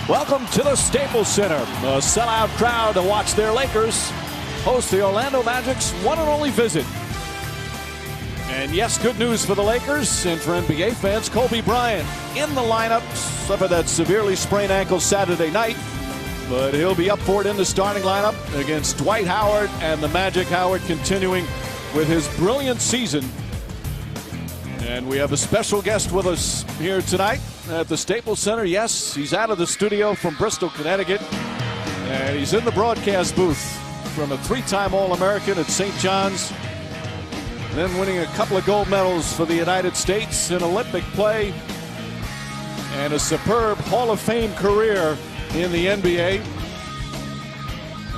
Welcome to the Staples Center. A sellout crowd to watch their Lakers host the Orlando Magic's one and only visit. And yes, good news for the Lakers and for NBA fans. Kobe Bryant in the lineup, suffered that severely sprained ankle Saturday night, but he'll be up for it in the starting lineup against Dwight Howard and the Magic. Howard continuing with his brilliant season. And we have a special guest with us here tonight at the Staples Center. Yes, he's out of the studio from Bristol, Connecticut, and he's in the broadcast booth from a three-time All-American at St. John's, then winning a couple of gold medals for the United States in Olympic play, and a superb Hall of Fame career in the NBA.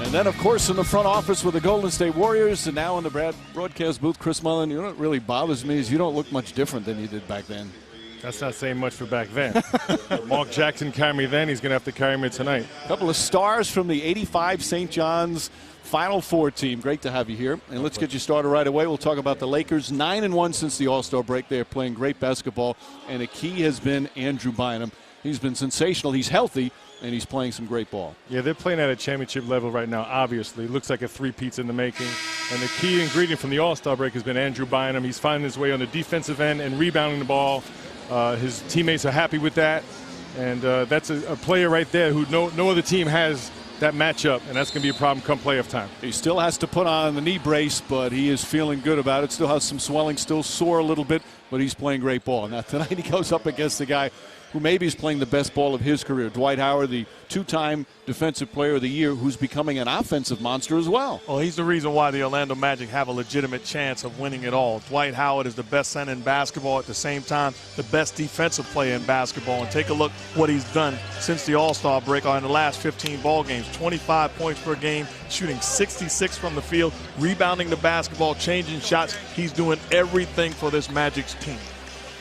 And then, of course, in the front office with the Golden State Warriors, and now in the broadcast booth, Chris Mullin. You know what really bothers me is you don't look much different than you did back then. That's not saying much for back then. Mark Jackson carried me then. He's going to have to carry me tonight. A couple of stars from the '85 St. John's Final Four team. Great to have you here. And let's get you started right away. We'll talk about the Lakers. 9-1 since the All-Star break. They're playing great basketball, and the key has been Andrew Bynum. He's been sensational. He's healthy, and he's playing some great ball. Yeah, they're playing at a championship level right now, obviously. It looks like a three-peat's in the making. And the key ingredient from the All-Star break has been Andrew Bynum. He's finding his way on the defensive end and rebounding the ball. His teammates are happy with that. And that's a player right there who no other team has that matchup, and that's going to be a problem come playoff time. He still has to put on the knee brace, but he is feeling good about it. Still has some swelling, still sore a little bit, but he's playing great ball. Now tonight he goes up against the guy who maybe is playing the best ball of his career, Dwight Howard, the two-time Defensive Player of the Year, who's becoming an offensive monster as well. Well, he's the reason why the Orlando Magic have a legitimate chance of winning it all. Dwight Howard is the best center in basketball, at the same time the best defensive player in basketball. And take a look what he's done since the All-Star break in the last 15 ball games. 25 points per game, shooting 66 from the field, rebounding the basketball, changing shots. He's doing everything for this Magic's team.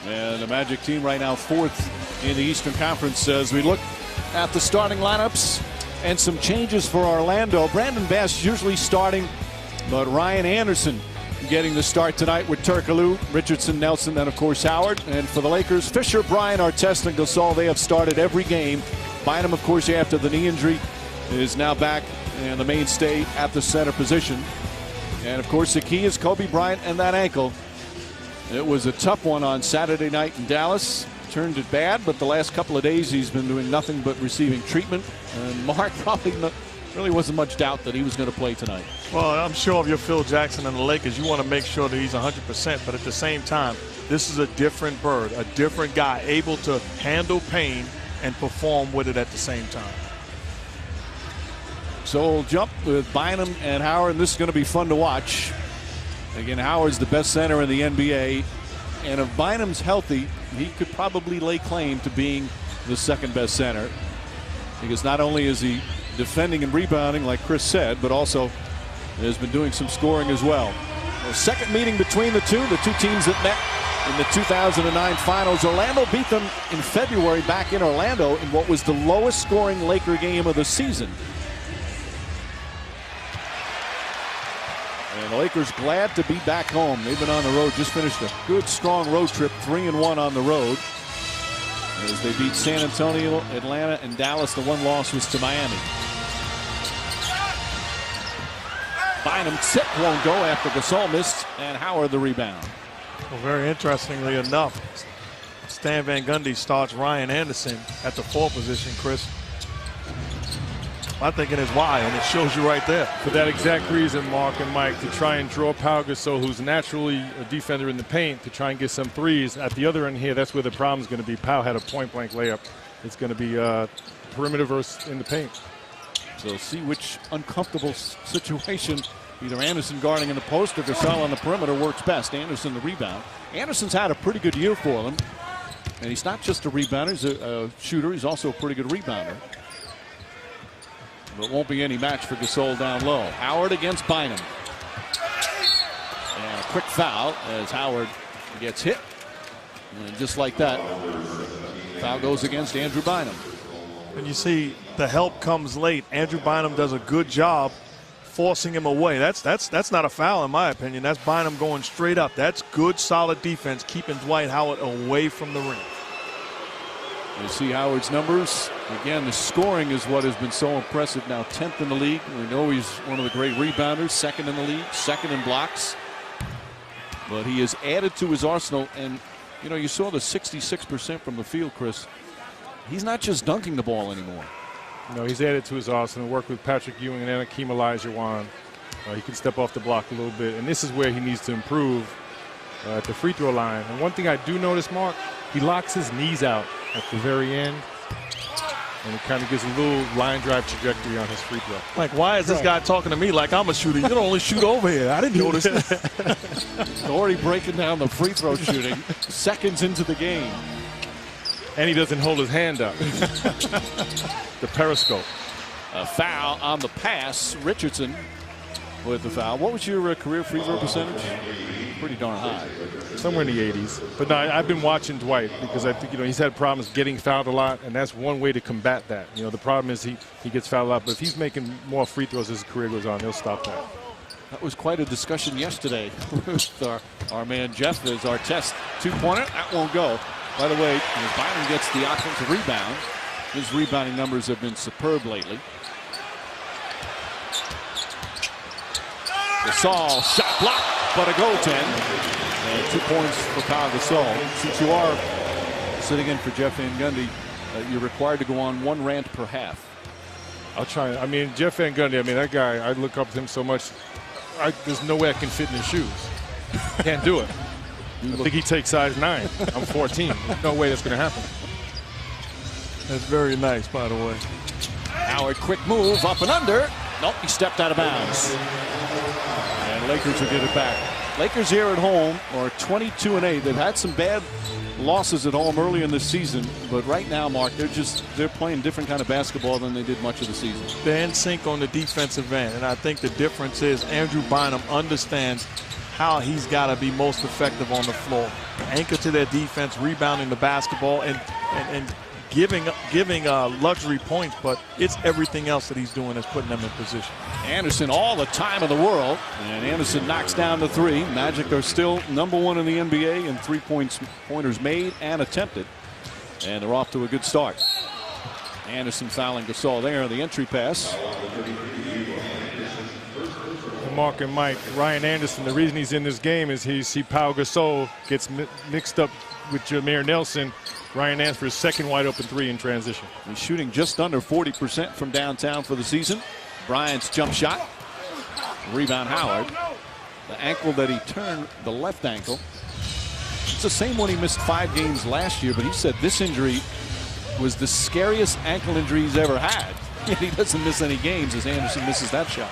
And the Magic team right now fourth in the Eastern Conference as we look at the starting lineups and some changes for Orlando. Brandon Bass usually starting, but Ryan Anderson getting the start tonight with Turkoglu, Richardson, Nelson, and of course Howard. And for the Lakers, Fisher, Bryant, Artest, and Gasol, they have started every game. Bynum, of course, after the knee injury, is now back and the mainstay at the center position. And of course the key is Kobe Bryant and that ankle. It was a tough one on Saturday night in Dallas. Turned it bad, but the last couple of days he's been doing nothing but receiving treatment. And Mark probably really wasn't much doubt that he was going to play tonight. Well, I'm sure if you're Phil Jackson and the Lakers, you want to make sure that he's 100%. But at the same time, this is a different bird, a different guy, able to handle pain and perform with it at the same time. So we'll jump with Bynum and Howard, and this is going to be fun to watch. Again, Howard's the best center in the NBA, and if Bynum's healthy, he could probably lay claim to being the second best center, because not only is he defending and rebounding like Chris said, but also has been doing some scoring as well. The second meeting between the two teams that met in the 2009 finals. Orlando beat them in February back in Orlando in what was the lowest scoring Laker game of the season. And the Lakers glad to be back home. They've been on the road, just finished a good, strong road trip, 3-1 on the road, as they beat San Antonio, Atlanta, and Dallas. The one loss was to Miami. Bynum tip won't go after Gasol missed, and Howard the rebound. Well, very interestingly enough, Stan Van Gundy starts Ryan Anderson at the 4 position, Chris. My thinking is why, and it shows you right there. For that exact reason, Mark and Mike, to try and draw Pau Gasol, who's naturally a defender in the paint, to try and get some threes. At the other end here, that's where the problem is going to be. Pau had a point-blank layup. It's going to be perimeter versus in the paint. So see which uncomfortable situation either Anderson guarding in the post or Gasol on the perimeter works best. Anderson the rebound. Anderson's had a pretty good year for them, and he's not just a rebounder, he's a shooter. He's also a pretty good rebounder. But it won't be any match for Gasol down low. Howard against Bynum. And a quick foul as Howard gets hit. And just like that, foul goes against Andrew Bynum. And you see the help comes late. Andrew Bynum does a good job forcing him away. That's not a foul in my opinion. That's Bynum going straight up. That's good, solid defense, keeping Dwight Howard away from the rim. You see Howard's numbers. Again, the scoring is what has been so impressive. Now 10th in the league. We know he's one of the great rebounders, second in the league, second in blocks. But he has added to his arsenal. And, you know, you saw the 66% from the field, Chris. He's not just dunking the ball anymore. No, he's added to his arsenal. Worked with Patrick Ewing and Akeem Olajuwon. He can step off the block a little bit. And this is where he needs to improve at the free throw line. And one thing I do notice, Mark, he locks his knees out at the very end. And it kind of gives a little line drive trajectory on his free throw. Like, why is this guy talking to me like I'm a shooter? You don't only shoot over here. I didn't notice this. Already breaking down the free throw shooting seconds into the game. And he doesn't hold his hand up. The periscope. A foul on the pass. Richardson with the foul. What was your career free throw percentage? Pretty darn high. Somewhere in the 80s. But no, I've been watching Dwight because I think, you know, he's had problems getting fouled a lot, and that's one way to combat that. You know, the problem is he gets fouled a lot, but if he's making more free throws as his career goes on, he'll stop that. That was quite a discussion yesterday with our man Jeff as our test two-pointer. That won't go. By the way, as Bynum gets the offensive rebound, his rebounding numbers have been superb lately. Gasol shot blocked, but a goaltend. And 2 points for Pau Gasol. Since you are sitting in for Jeff Van Gundy, you're required to go on one rant per half. I'll try. I mean, Jeff Van Gundy, I mean, that guy, I look up to him so much. There's no way I can fit in his shoes. Can't do it. I think he takes size 9. I'm 14. There's no way that's going to happen. That's very nice, by the way. Howard, quick move, up and under. Nope, he stepped out of bounds. And Lakers will get it back. Lakers here at home are 22-8. They've had some bad losses at home early in the season, but right now, Mark, they're playing different kind of basketball than they did much of the season. They're in sync on the defensive end, and I think the difference is Andrew Bynum understands how he's got to be most effective on the floor. Anchor to their defense, rebounding the basketball, and giving luxury points, but it's everything else that he's doing that's putting them in position. Anderson all the time in the world, and Anderson knocks down the three. Magic are still #1 in the NBA in three-pointers made and attempted, and they're off to a good start. Anderson fouling Gasol there on the entry pass. Mark and Mike, Ryan Anderson, the reason he's in this game is he see Pau Gasol gets mixed up with Jameer Nelson. Ryan Anderson for his second wide open three in transition. He's shooting just under 40% from downtown for the season. Bryant's jump shot. Rebound Howard. The ankle that he turned, the left ankle. It's the same one he missed 5 games last year, but he said this injury was the scariest ankle injury he's ever had. Yet he doesn't miss any games as Anderson misses that shot.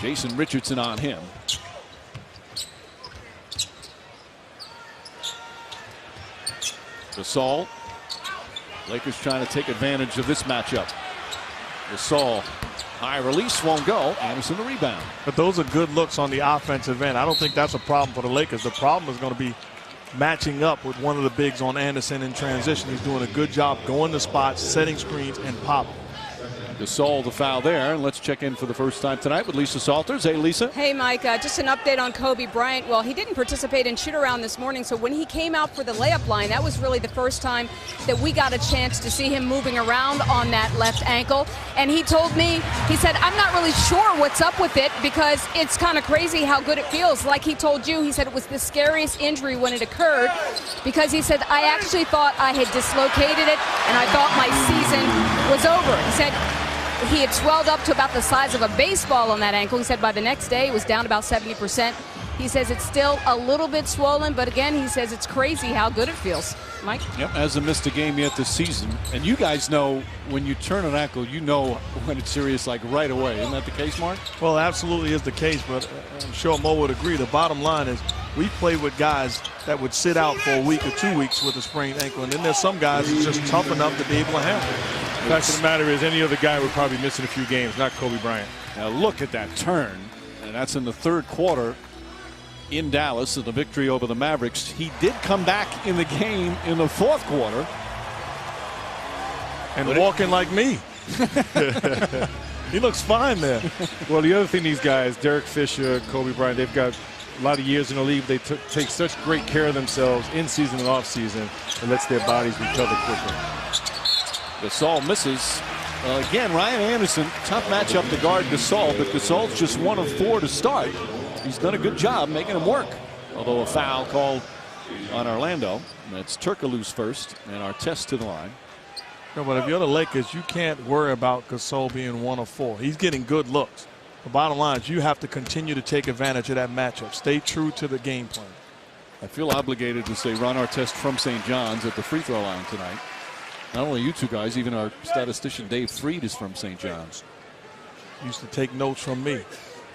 Jason Richardson on him. Gasol. Lakers trying to take advantage of this matchup. Gasol, high release, won't go. Anderson the rebound. But those are good looks on the offensive end. I don't think that's a problem for the Lakers. The problem is going to be matching up with one of the bigs on Anderson in transition. He's doing a good job going to spots, setting screens, and popping. Gasol the foul there, and let's check in for the first time tonight with Lisa Salters. Hey, Lisa. Hey, Mike. Just an update on Kobe Bryant. Well, he didn't participate in shoot-around this morning, so when he came out for the layup line, that was really the first time that we got a chance to see him moving around on that left ankle. And he told me, he said, I'm not really sure what's up with it because it's kind of crazy how good it feels. Like he told you, he said it was the scariest injury when it occurred because he said, I actually thought I had dislocated it and I thought my season was over. He said, he had swelled up to about the size of a baseball on that ankle. He said by the next day it was down about 70%. He says it's still a little bit swollen, but again, he says it's crazy how good it feels. Mike? Yep, hasn't missed a game yet this season. And you guys know when you turn an ankle, you know when it's serious, like right away. Isn't that the case, Mark? Well, absolutely is the case, but I'm sure Mo would agree. The bottom line is we play with guys that would sit out for a week or 2 weeks with a sprained ankle, and then there's some guys who's just tough enough to be able to handle it. The fact of the matter is any other guy would probably miss in a few games, not Kobe Bryant. Now look at that turn, and that's in the third quarter in Dallas in the victory over the Mavericks. He did come back in the game in the fourth quarter. And walking like me. He looks fine there. Well, the other thing these guys, Derek Fisher, Kobe Bryant, they've got a lot of years in the league. They take such great care of themselves in season and off season. It lets their bodies recover quicker. Gasol misses. Again, Ryan Anderson, tough matchup to guard Gasol, but Gasol's just 1 of 4 to start. He's done a good job making him work. Although a foul called on Orlando. That's Turkoglu's first, and Artest to the line. No, but if you're the Lakers, you can't worry about Gasol being 1 of 4. He's getting good looks. The bottom line is you have to continue to take advantage of that matchup. Stay true to the game plan. I feel obligated to say Ron Artest from St. John's at the free throw line tonight. Not only you two guys, even our statistician Dave Freed is from St. John's. Used to take notes from me.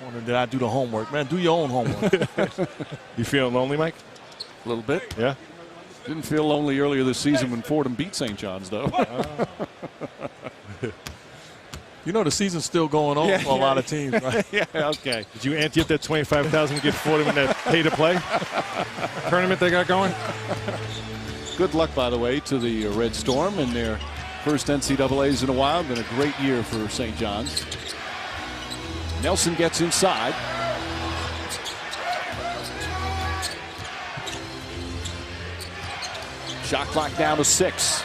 Wondering, did I do the homework? Man, do your own homework. You feeling lonely, Mike? A little bit. Yeah. Didn't feel lonely earlier this season when Fordham beat St. John's, though. You know the season's still going on for a lot of teams, right? Yeah, okay. Did you ante up that $25,000 to get Fordham in that pay-to-play tournament they got going? Good luck, by the way, to the Red Storm in their first NCAAs in a while. Been a great year for St. John's. Nelson gets inside. Shot clock down to 6.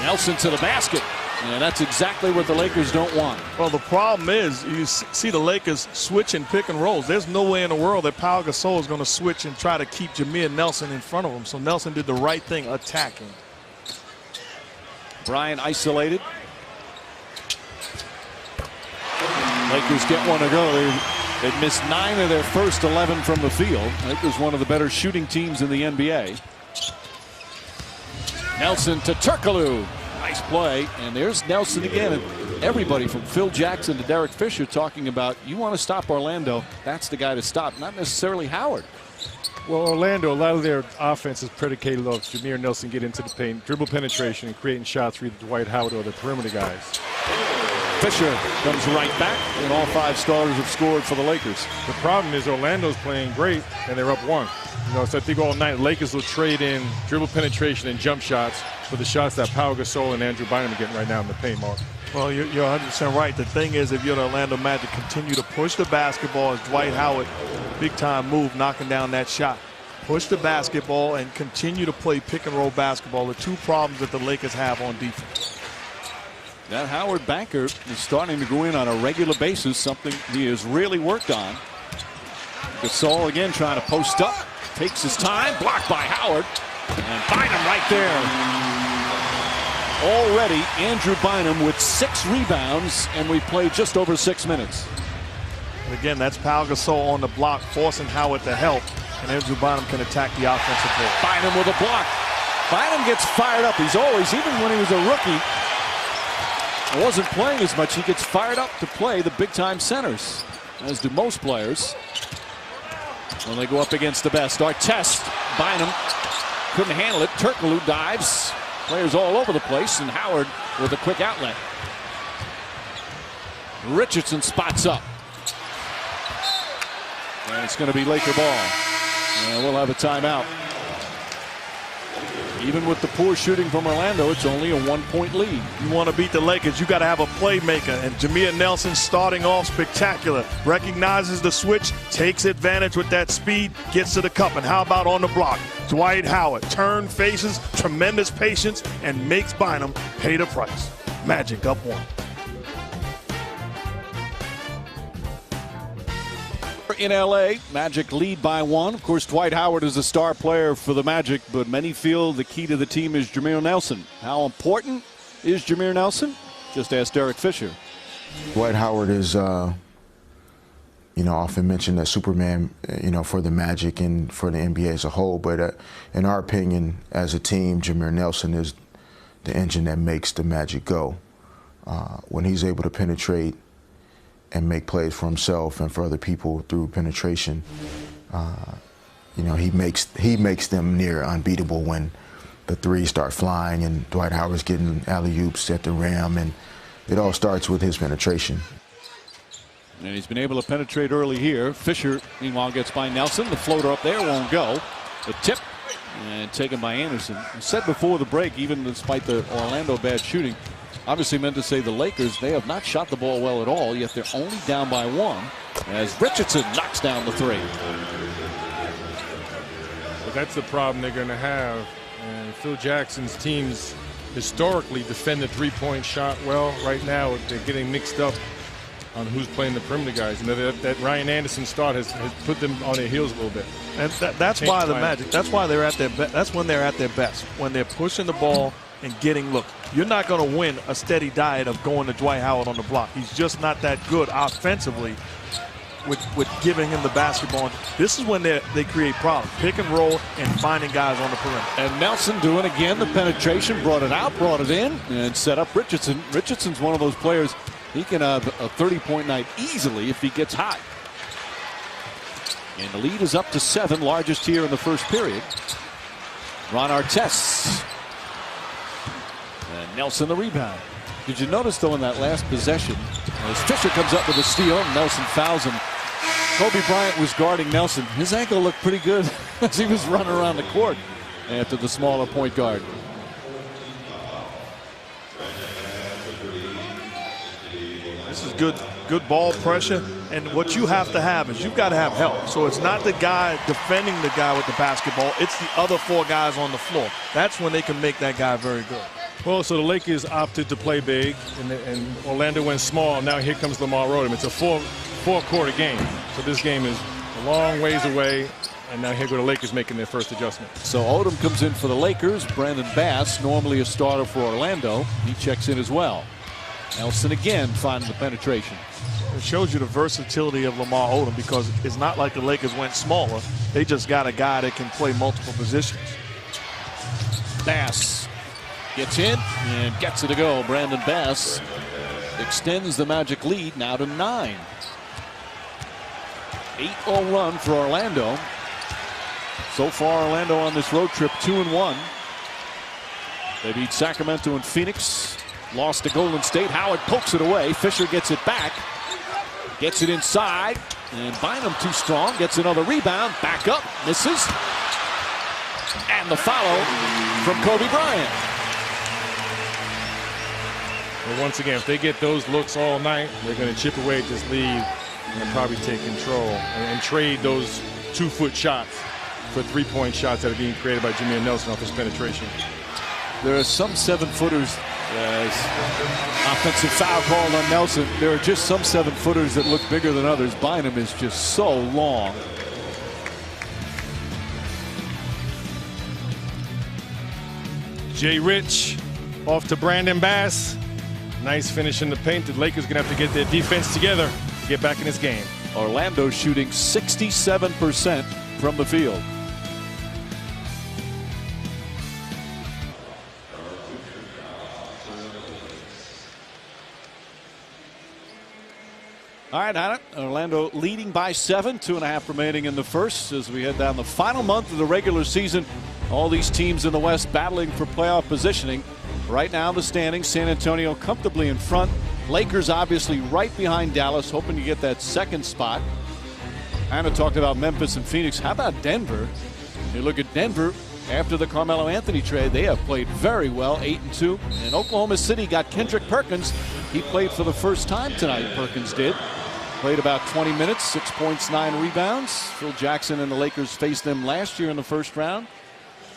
Nelson to the basket. And that's exactly what the Lakers don't want. Well, the problem is you see the Lakers switch and pick and rolls. There's no way in the world that Pau Gasol is going to switch and try to keep Jameer Nelson in front of him. So Nelson did the right thing attacking. Bryant isolated. Lakers get one to go. They've missed 9 of their first 11 from the field. Lakers one of the better shooting teams in the NBA. Nelson to Turkoglu. Nice play, and there's Nelson again. And everybody from Phil Jackson to Derek Fisher talking about you want to stop Orlando. That's the guy to stop, not necessarily Howard. Well, Orlando, a lot of their offense is predicated off Jameer Nelson getting into the paint, dribble penetration, and creating shots for either Dwight Howard or the perimeter guys. Fisher comes right back, and all 5 starters have scored for the Lakers. The problem is Orlando's playing great, and they're up 1. You know, so I think all night Lakers will trade in dribble penetration and jump shots for the shots that Pau Gasol and Andrew Bynum are getting right now in the paint, Mark. Well, you're 100% right. The thing is, if you're the Orlando Magic, continue to push the basketball as Dwight Howard, big-time move, knocking down that shot. Push the basketball and continue to play pick-and-roll basketball, the 2 problems that the Lakers have on defense. That Howard banker is starting to go in on a regular basis, something he has really worked on. Gasol again trying to post up. Takes his time, blocked by Howard, and Bynum right there. Already, Andrew Bynum with 6 rebounds, and we played just over 6 minutes. And again, that's Pau Gasol on the block, forcing Howard to help, and Andrew Bynum can attack the offensive board. Bynum with a block. Bynum gets fired up. He's always, even when he was a rookie, wasn't playing as much, he gets fired up to play the big-time centers, as do most players. When they go up against the best. Artest, Bynum couldn't handle it. Turkoglu dives. Players all over the place, and Howard with a quick outlet. Richardson spots up. And it's going to be Laker ball. And we'll have a timeout. Even with the poor shooting from Orlando, it's only a 1-point lead. You want to beat the Lakers, you got to have a playmaker, and Jameer Nelson starting off spectacular. Recognizes the switch, takes advantage with that speed, gets to the cup, and how about on the block? Dwight Howard, turn faces, tremendous patience, and makes Bynum pay the price. Magic up 1. In LA, Magic lead by 1. Of course, Dwight Howard is a star player for the Magic, but many feel the key to the team is Jameer Nelson. How important is Jameer Nelson? Just ask Derek Fisher. Dwight Howard is, often mentioned as Superman, for the Magic and for the NBA as a whole. But in our opinion, as a team, Jameer Nelson is the engine that makes the Magic go. When he's able to penetrate and make plays for himself and for other people through penetration, he makes them near unbeatable when the threes start flying and Dwight Howard's getting alley-oops at the rim, and it all starts with his penetration. And he's been able to penetrate early here. Fisher, meanwhile, gets by Nelson. The floater up there won't go. The tip, and taken by Anderson. I said before the break, even despite the Orlando bad shooting, Obviously meant to say the Lakers, they have not shot the ball well at all, yet they're only down by 1 as Richardson knocks down the 3. But that's the problem they're going to have. And Phil Jackson's teams historically defend the three-point shot well. Right now, they're getting mixed up on who's playing the perimeter guys. You know, that Ryan Anderson start has put them on their heels a little bit. And that's why the Magic, that's why they're at their best. That's when they're at their best, when they're pushing the ball and getting look. You're not going to win a steady diet of going to Dwight Howard on the block. He's just not that good offensively with giving him the basketball. This is when they create problems. Pick and roll and finding guys on the perimeter. And Nelson doing again the penetration, brought it out, brought it in, and set up Richardson. Richardson's one of those players, he can have a 30-point night easily if he gets hot. And the lead is up to 7, largest here in the first period. Ron Artest. And Nelson the rebound. Did you notice, though, in that last possession, as Fisher comes up with a steal, Nelson fouls him. Kobe Bryant was guarding Nelson. His ankle looked pretty good as he was running around the court after the smaller point guard. This is good ball pressure, and what you have to have is you've got to have help. So it's not the guy defending the guy with the basketball, it's the other 4 guys on the floor. That's when they can make that guy very good. Well, so the Lakers opted to play big, and Orlando went small. Now here comes Lamar Odom. It's a four-quarter game. So this game is a long ways away, and now here go the Lakers making their first adjustment. So Odom comes in for the Lakers. Brandon Bass, normally a starter for Orlando, he checks in as well. Nelson again finding the penetration. It shows you the versatility of Lamar Odom, because it's not like the Lakers went smaller. They just got a guy that can play multiple positions. Bass gets in and gets it to go. Brandon Bass extends the Magic lead now to 9. 8-0 run for Orlando. So far, Orlando on this road trip 2-1. They beat Sacramento and Phoenix. Lost to Golden State. Howard pokes it away. Fisher gets it back. Gets it inside. And Bynum too strong. Gets another rebound. Back up. Misses. And the follow from Kobe Bryant. Well, once again, if they get those looks all night, they're going to chip away at this lead and probably take control and trade those 2-foot shots for 3-point shots that are being created by Jameer Nelson off his penetration. There are some 7-footers. Offensive foul called on Nelson. There are just some 7-footers that look bigger than others. Bynum is just so long. Jay Rich off to Brandon Bass. Nice finish in the paint. The Lakers going to have to get their defense together to get back in this game. Orlando shooting 67% from the field. All right, Hannah. Orlando leading by 7, 2.5 remaining in the first as we head down the final month of the regular season. All these teams in the West battling for playoff positioning. Right now, the standings, San Antonio comfortably in front. Lakers obviously right behind Dallas, hoping to get that second spot. Hannah talked about Memphis and Phoenix. How about Denver? You look at Denver after the Carmelo Anthony trade. They have played very well, 8-2. And Oklahoma City got Kendrick Perkins. He played for the first time tonight, Perkins did. Played about 20 minutes, 6 points, 9 rebounds. Phil Jackson and the Lakers faced them last year in the first round.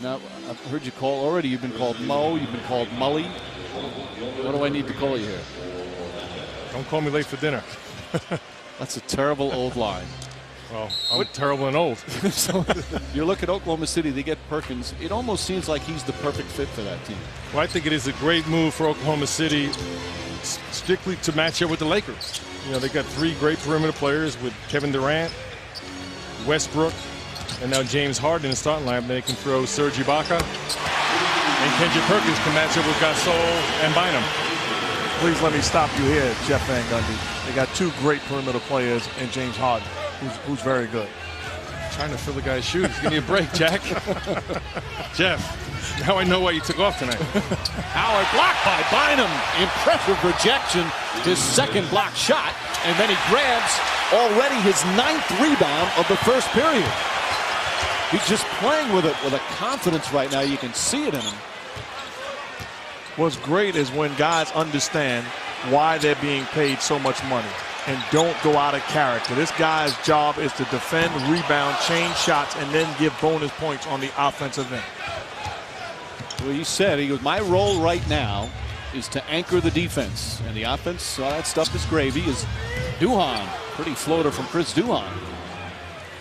Now, I've heard you call already. You've been called Mo. You've been called Mully. What do I need to call you here? Don't call me late for dinner. That's a terrible old line. Well, I'm terrible and old. So you look at Oklahoma City, they get Perkins. It almost seems like he's the perfect fit for that team. Well, I think it is a great move for Oklahoma City strictly to match up with the Lakers. You know, they got 3 great perimeter players with Kevin Durant, Westbrook, and now James Harden in the starting lineup. They can throw Serge Ibaka, and Kendrick Perkins can match up with Gasol and Bynum. Please let me stop you here, Jeff Van Gundy. They got 2 great perimeter players and James Harden, who's very good. Trying to fill the guy's shoes. Give me a break, Jack. Jeff, now I know why you took off tonight. Howard blocked by Bynum. Impressive rejection. His second block shot. And then he grabs already his 9th rebound of the first period. He's just playing with it with a confidence right now. You can see it in him. What's great is when guys understand why they're being paid so much money and don't go out of character. This guy's job is to defend, rebound, change shots, and then give bonus points on the offensive end. Well, he said, he goes, my role right now is to anchor the defense. And the offense, all that stuff is gravy, is Duhon. Pretty floater from Chris Duhon.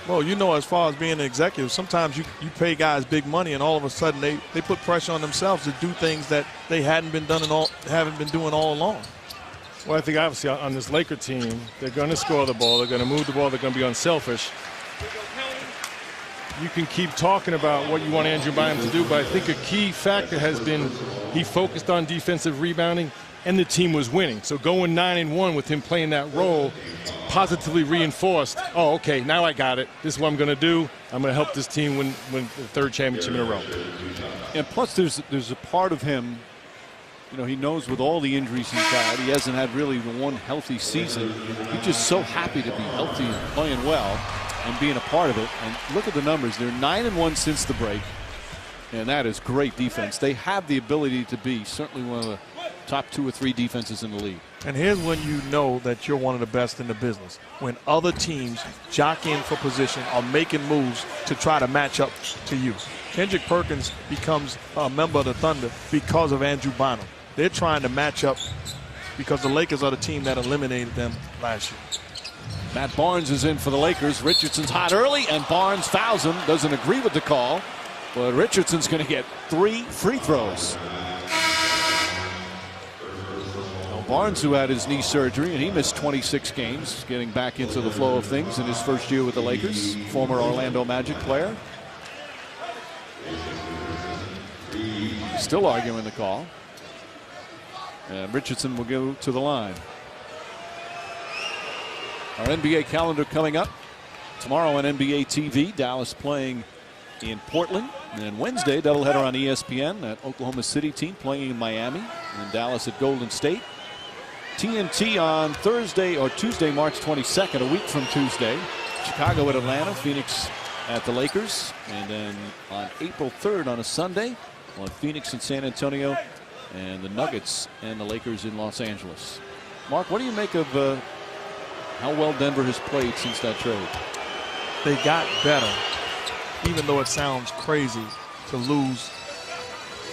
Well, you know, as far as being an executive, sometimes you pay guys big money and all of a sudden they put pressure on themselves to do things that they haven't been doing all along. Well, I think obviously on this Laker team, they're going to score the ball, they're going to move the ball, they're going to be unselfish. You can keep talking about what you want Andrew Bynum to do, but I think a key factor has been he focused on defensive rebounding and the team was winning. So going 9-1 with him playing that role positively reinforced, oh, okay, now I got it. This is what I'm going to do. I'm going to help this team win the third championship in a row. And plus there's a part of him, you know, he knows with all the injuries he's had, he hasn't had really one healthy season. He's just so happy to be healthy and playing well and being a part of it. And look at the numbers. They're 9-1 since the break. And that is great defense. They have the ability to be certainly one of the top 2 or 3 defenses in the league. And here's when you know that you're one of the best in the business. When other teams jock in for position or making moves to try to match up to you. Kendrick Perkins becomes a member of the Thunder because of Andrew Bynum. They're trying to match up because the Lakers are the team that eliminated them last year. Matt Barnes is in for the Lakers. Richardson's hot early, and Barnes fouls him. Doesn't agree with the call, but Richardson's going to get 3 free throws. Barnes, who had his knee surgery, and he missed 26 games, getting back into the flow of things in his first year with the Lakers, former Orlando Magic player. Still arguing the call. And Richardson will go to the line. Our NBA calendar coming up. Tomorrow on NBA TV, Dallas playing in Portland. And then Wednesday, doubleheader on ESPN, that Oklahoma City team playing in Miami. And Dallas at Golden State. TNT on Thursday or Tuesday, March 22nd, a week from Tuesday. Chicago at Atlanta, Phoenix at the Lakers. And then on April 3rd on a Sunday, on Phoenix and San Antonio, and the Nuggets and the Lakers in Los Angeles. Mark, what do you make of how well Denver has played since that trade? They got better, even though it sounds crazy to lose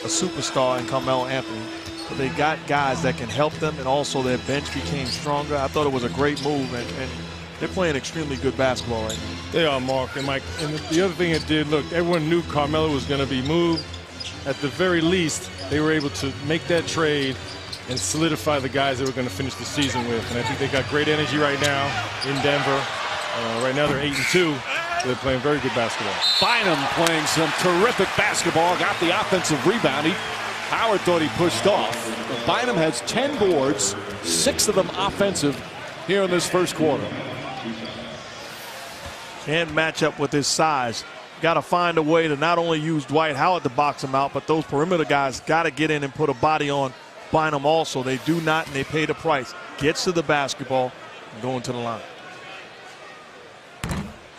a superstar in Carmelo Anthony. But they got guys that can help them, and also their bench became stronger. I thought it was a great move, and they're playing extremely good basketball right now. They are, Mark and Mike. And the other thing it did, look, everyone knew Carmelo was going to be moved. At the very least, they were able to make that trade and solidify the guys they were going to finish the season with. And I think they got great energy right now in Denver. Right now they're 8-2. They're playing very good basketball. Bynum playing some terrific basketball, got the offensive rebound. Howard thought he pushed off. Bynum has 10 boards, 6 of them offensive here in this first quarter. Can't match up with his size. Got to find a way to not only use Dwight Howard to box him out, but those perimeter guys got to get in and put a body on Bynum also. They do not, and they pay the price. Gets to the basketball and going to the line.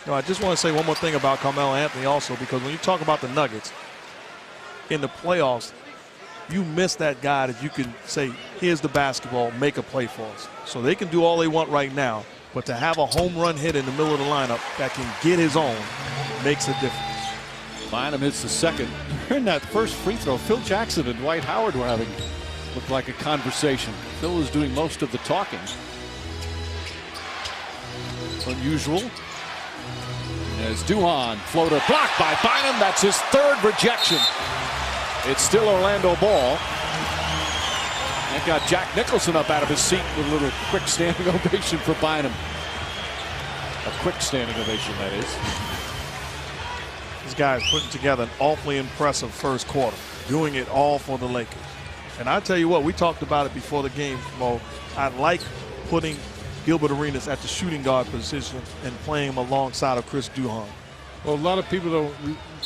No, I just want to say one more thing about Carmelo Anthony also, because when you talk about the Nuggets in the playoffs, you miss that guy that you can say, here's the basketball, make a play for us. So they can do all they want right now, but to have a home run hit in the middle of the lineup that can get his own makes a difference. Bynum hits the second. In that first free throw, Phil Jackson and Dwight Howard were having, looked like a conversation. Phil was doing most of the talking. Unusual. As Duhon, floater blocked by Bynum. That's his 3rd rejection. It's still Orlando ball. That got Jack Nicholson up out of his seat with a little quick standing ovation for Bynum. A quick standing ovation, that is. This guy is putting together an awfully impressive first quarter, doing it all for the Lakers. And I tell you what, we talked about it before the game, Mo. I like putting Gilbert Arenas at the shooting guard position and playing him alongside of Chris Duhon. Well, a lot of people, though,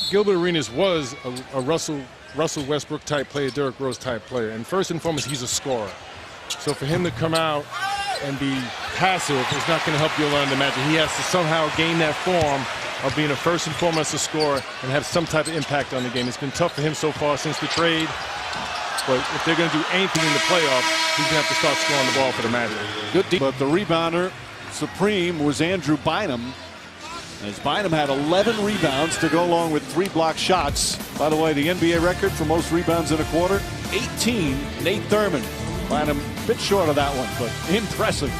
Gilbert Arenas was a Russell Westbrook type player, Derrick Rose type player. And first and foremost, he's a scorer. So for him to come out and be passive is not going to help you Orlando Magic. He has to somehow gain that form of being a first and foremost a scorer and have some type of impact on the game. It's been tough for him so far since the trade. But if they're going to do anything in the playoffs, he's going to have to start scoring the ball for the Magic. Good deep. But the rebounder supreme was Andrew Bynum, as Bynum had 11 rebounds to go along with 3 block shots. By the way, the NBA record for most rebounds in a quarter, 18, Nate Thurman. Bynum a bit short of that one, but impressive.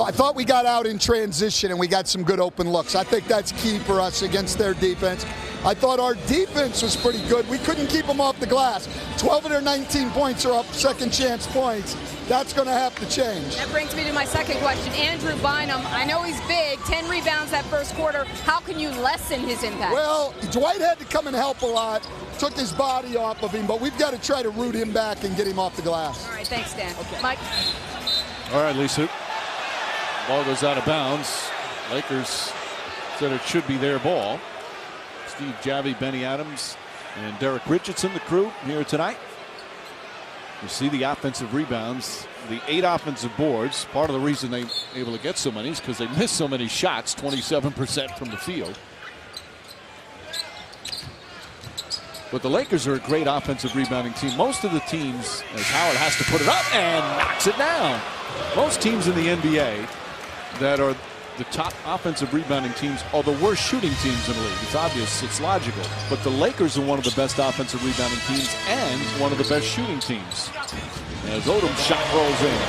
I thought we got out in transition and we got some good open looks. I think that's key for us against their defense. I thought our defense was pretty good. We couldn't keep them off the glass. 12 of their 19 points are up second chance points. That's going to have to change. That brings me to my second question. Andrew Bynum, I know he's big, 10 rebounds that first quarter. How can you lessen his impact? Well, Dwight had to come and help a lot, took his body off of him, but we've got to try to root him back and get him off the glass. All right, thanks, Dan. Okay. Mike? All right, Lisa. Ball goes out of bounds. Lakers said it should be their ball. Steve Javie, Benny Adams, and Derek Richardson, the crew here tonight. You see the offensive rebounds, the 8 offensive boards. Part of the reason they're able to get so many is because they missed so many shots, 27% from the field. But the Lakers are a great offensive rebounding team. Most of the teams, as Howard has to put it up and knocks it down. Most teams in the NBA that are the top offensive rebounding teams are the worst shooting teams in the league. It's obvious, it's logical. But the Lakers are one of the best offensive rebounding teams and one of the best shooting teams. As Odom shot rolls in.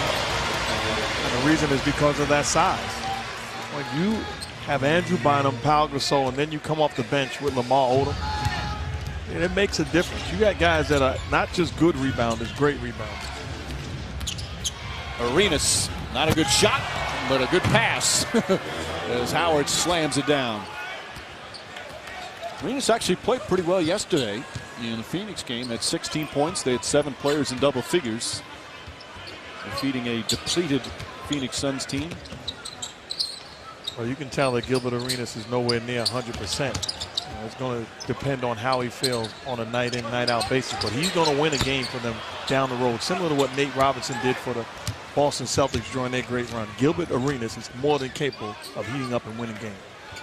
And the reason is because of that size. When you have Andrew Bynum, Pau Gasol, and then you come off the bench with Lamar Odom, it makes a difference. You got guys that are not just good rebounders, great rebounders. Arenas, not a good shot, but a good pass as Howard slams it down. Arenas actually played pretty well yesterday in the Phoenix game. Had 16 points. They had 7 players in double figures, defeating a depleted Phoenix Suns team. Well, you can tell that Gilbert Arenas is nowhere near 100%. It's going to depend on how he feels on a night-in, night-out basis. But he's going to win a game for them down the road, similar to what Nate Robinson did for the Boston Celtics during their great run. Gilbert Arenas is more than capable of heating up and winning games.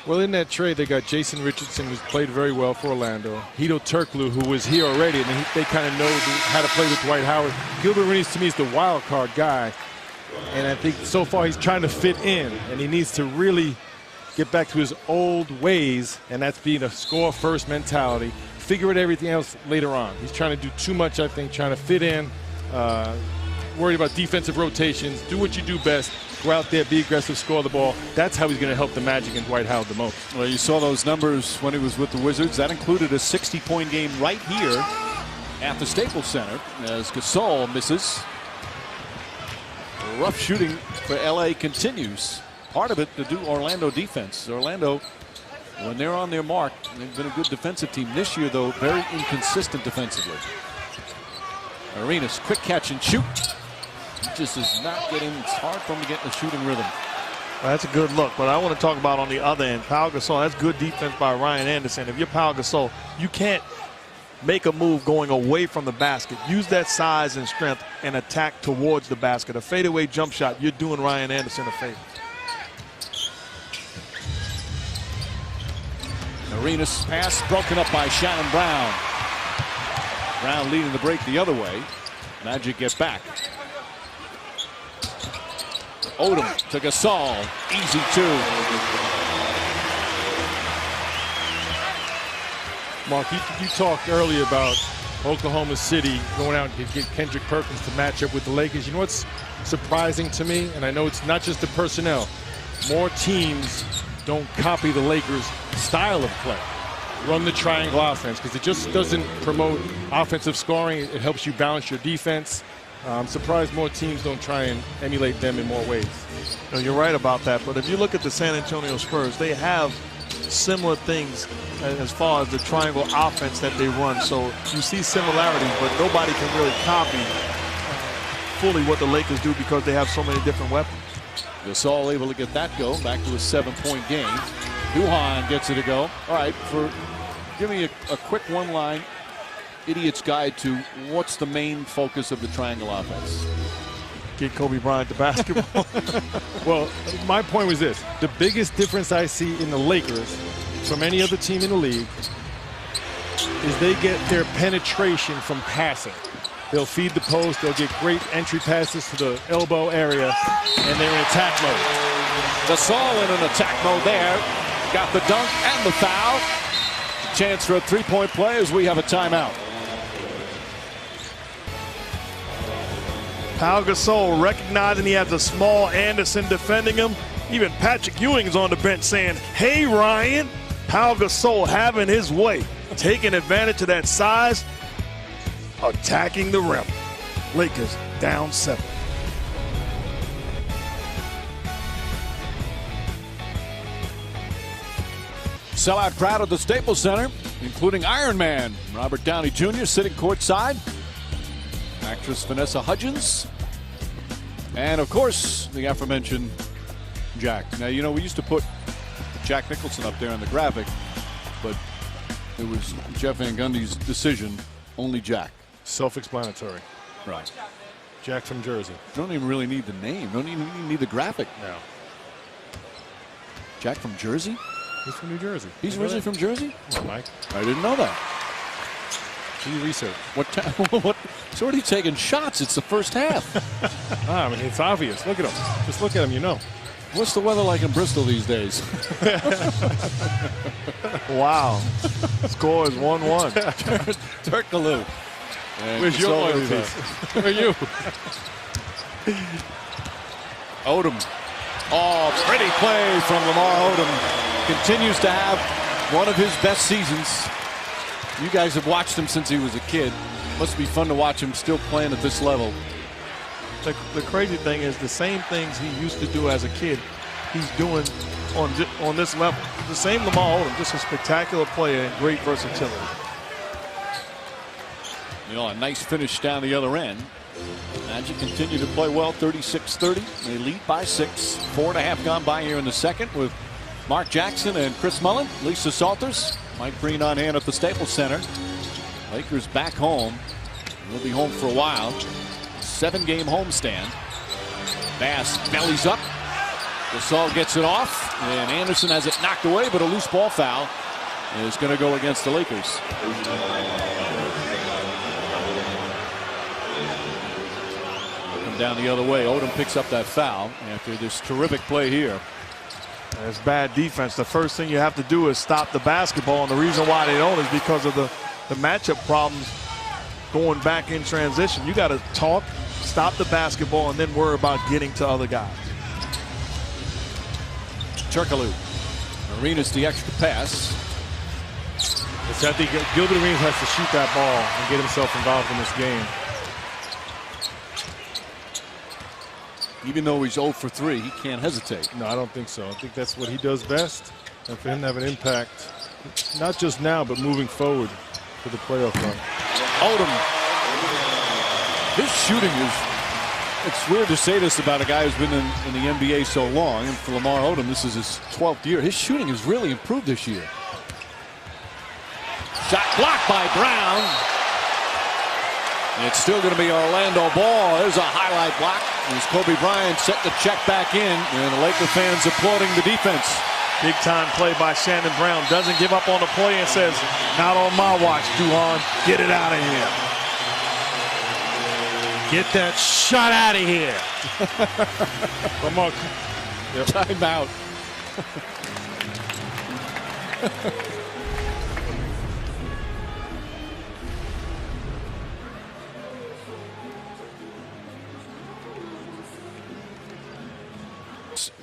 Well, in that trade, they got Jason Richardson, who's played very well for Orlando. Hedo Turkoglu, who was here already, and they kind of know how to play with Dwight Howard. Gilbert Arenas, to me, is the wild card guy. And I think so far he's trying to fit in, and he needs to really get back to his old ways, and that's being a score-first mentality. Figure out everything else later on. He's trying to do too much, I think, trying to fit in, worried about defensive rotations. Do what you do best. Go out there, be aggressive, score the ball. That's how he's going to help the Magic and Dwight Howard the most. Well, you saw those numbers when he was with the Wizards. That included a 60-point game right here at the Staples Center as Gasol misses. Rough shooting for LA continues. Part of it to do Orlando defense. Orlando, when they're on their mark, they've been a good defensive team. This year, though, very inconsistent defensively. Arenas, quick catch and shoot. He just is not getting, it's hard for him to get in the shooting rhythm. Well, that's a good look, but I want to talk about on the other end, Pau Gasol. That's good defense by Ryan Anderson. If you're Pau Gasol, you can't make a move going away from the basket. Use that size and strength and attack towards the basket. A fadeaway jump shot, you're doing Ryan Anderson a favor. Arenas pass broken up by Shannon Brown. Brown leading the break the other way. Magic get back. Odom to Gasol. Easy 2. Mark, you talked earlier about Oklahoma City going out and get Kendrick Perkins to match up with the Lakers. You know what's surprising to me? And I know it's not just the personnel. More teams don't copy the Lakers' style of play. Run the triangle offense, because it just doesn't promote offensive scoring. It helps you balance your defense. I'm surprised more teams don't try and emulate them in more ways. No, you're right about that. But if you look at the San Antonio Spurs, they have similar things as far as the triangle offense that they run. So you see similarities, but nobody can really copy fully what the Lakers do because they have so many different weapons. Gasol able to get that go. Back to a 7-point game. Duhan gets it to go. All right, give me a quick one-line idiot's guide to what's the main focus of the triangle offense. Get Kobe Bryant to basketball. Well, my point was this. The biggest difference I see in the Lakers from any other team in the league is they get their penetration from passing. They'll feed the post. They'll get great entry passes to the elbow area, and they're in attack mode. Gasol in an attack mode there. Got the dunk and the foul. Chance for a three-point play as we have a timeout. Pau Gasol recognizing he has a small Anderson defending him. Even Patrick Ewing is on the bench saying, "Hey, Ryan." Pau Gasol having his way, taking advantage of that size, attacking the rim. Lakers down 7. Sellout crowd at the Staples Center, including Iron Man Robert Downey Jr. sitting courtside, actress Vanessa Hudgens, and of course the aforementioned Jack. Now, you know, we used to put Jack Nicholson up there on the graphic, but it was Jeff Van Gundy's decision, only Jack. Self-explanatory. Right. Jack from Jersey. Don't even really need the name. Don't even need the graphic. No. Jack from Jersey? He's from New Jersey. He's originally from Jersey? Oh, Mike. I didn't know that. Do your research. What? He's already taking shots. It's the first half. I mean, it's obvious. Look at him. Just look at him, you know. What's the weather like in Bristol these days? Wow. Score is 1-1. Turkaloo. Where's your loyalties? Where are you? Odom. Oh, pretty play from Lamar Odom. Continues to have one of his best seasons. You guys have watched him since he was a kid. Must be fun to watch him still playing at this level. The crazy thing is the same things he used to do as a kid, he's doing on this level. The same Lamar Odom, just a spectacular player and great versatility. You know, a nice finish down the other end. Magic continue to play well, 36-30. They lead by 6. 4.5 gone by here in the second with Mark Jackson and Chris Mullin, Lisa Salters, Mike Breen on hand at the Staples Center. Lakers back home. We'll be home for a while. 7-game homestand. Bass bellies up. Gasol gets it off, and Anderson has it knocked away, but a loose ball foul is going to go against the Lakers. Come down the other way. Odom picks up that foul after this terrific play here. That's bad defense. The first thing you have to do is stop the basketball, and the reason why they don't is because of the matchup problems going back in transition. You got to talk, stop the basketball, and then worry about getting to other guys. Turkaloo. Arenas the extra pass. I think Gilbert Arenas has to shoot that ball and get himself involved in this game. Even though he's 0 for 3, he can't hesitate. No, I don't think so. I think that's what he does best. And for him to have an impact, not just now, but moving forward to the playoff run. Odom. His shooting is, it's weird to say this about a guy who's been in the NBA so long. And for Lamar Odom, this is his 12th year. His shooting has really improved this year. Shot blocked by Brown. And it's still going to be Orlando ball. There's a highlight block. As Kobe Bryant set the check back in, and the Laker fans applauding the defense. Big time play by Shannon Brown. Doesn't give up on the play and says, "Not on my watch, Duhon. Get it out of here. Get that shot out of here." Come on. Yep. Time out.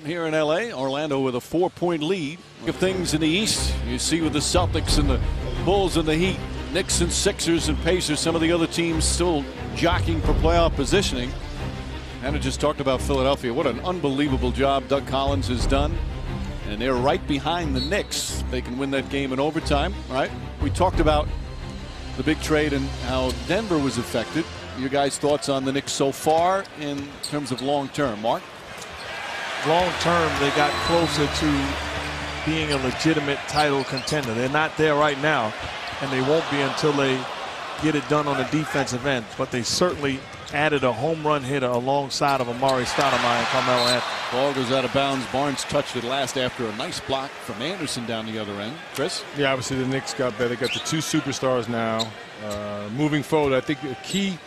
Here in LA, Orlando with a 4-point lead. Of things in the East, you see with the Celtics and the Bulls and the Heat, Knicks and Sixers and Pacers, some of the other teams still jockeying for playoff positioning. Hannah just talked about Philadelphia. What an unbelievable job Doug Collins has done. And they're right behind the Knicks. They can win that game in overtime, right? We talked about the big trade and how Denver was affected. Your guys' thoughts on the Knicks so far in terms of long term, Mark? Long term, they got closer to being a legitimate title contender. They're not there right now, and they won't be until they get it done on the defensive end. But they certainly added a home run hitter alongside of Amari Stoudemire and Carmelo Anthony. Ball goes out of bounds. Barnes touched it last after a nice block from Anderson down the other end. Chris? Yeah, obviously the Knicks got better. They got the 2 superstars now. Moving forward, I think the key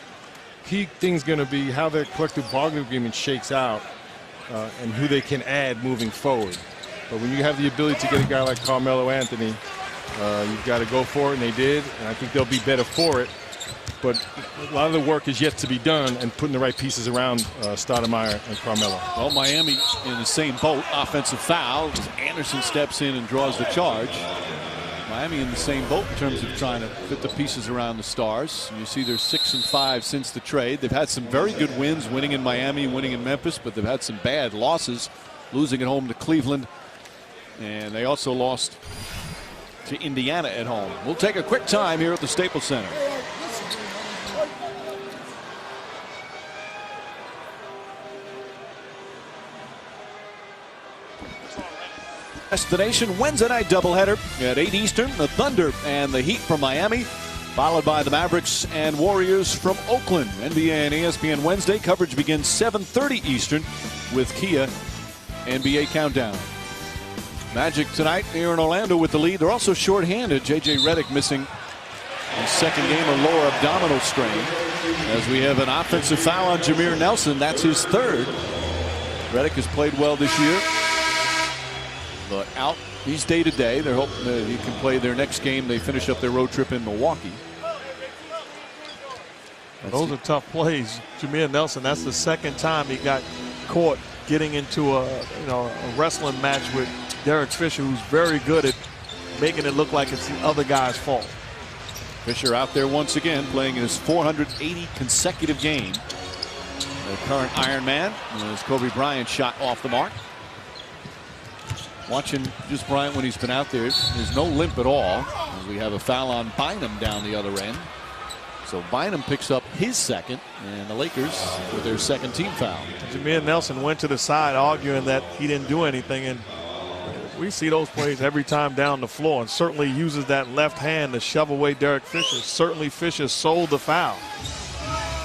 thing's going to be how their collective bargaining agreement shakes out and who they can add moving forward. But when you have the ability to get a guy like Carmelo Anthony, you've got to go for it, and they did. And I think they'll be better for it. But a lot of the work is yet to be done, and putting the right pieces around Stoudemire and Carmelo. Well, Miami in the same boat. Offensive foul. Anderson steps in and draws the charge. Miami in the same boat in terms of trying to fit the pieces around the Stars. You see they're 6-5 since the trade. They've had some very good wins, winning in Miami, winning in Memphis, but they've had some bad losses, losing at home to Cleveland. And they also lost to Indiana at home. We'll take a quick time here at the Staples Center. Destination Wednesday night doubleheader at 8 Eastern. The Thunder and the Heat from Miami, followed by the Mavericks and Warriors from Oakland. NBA and ESPN Wednesday coverage begins 7:30 Eastern with Kia NBA Countdown. Magic tonight here in Orlando with the lead. They're also shorthanded. J.J. Redick missing his second game of lower abdominal strain. As we have an offensive foul on Jameer Nelson. That's his third. Redick has played well this year. But out, he's day to day. They're hoping that he can play their next game. They finish up their road trip in Milwaukee. Those are tough plays. Jameer Nelson, that's the second time he got caught getting into a wrestling match with Derek Fisher, who's very good at making it look like it's the other guy's fault. Fisher out there once again, playing in his 480 consecutive game. The current Iron Man, as Kobe Bryant shot off the mark. Watching just Bryant when he's been out there, there's no limp at all. We have a foul on Bynum down the other end. So Bynum picks up his second, and the Lakers with their second team foul. Jameer Nelson went to the side arguing that he didn't do anything, and we see those plays every time down the floor, and certainly uses that left hand to shove away Derek Fisher. Certainly Fisher sold the foul.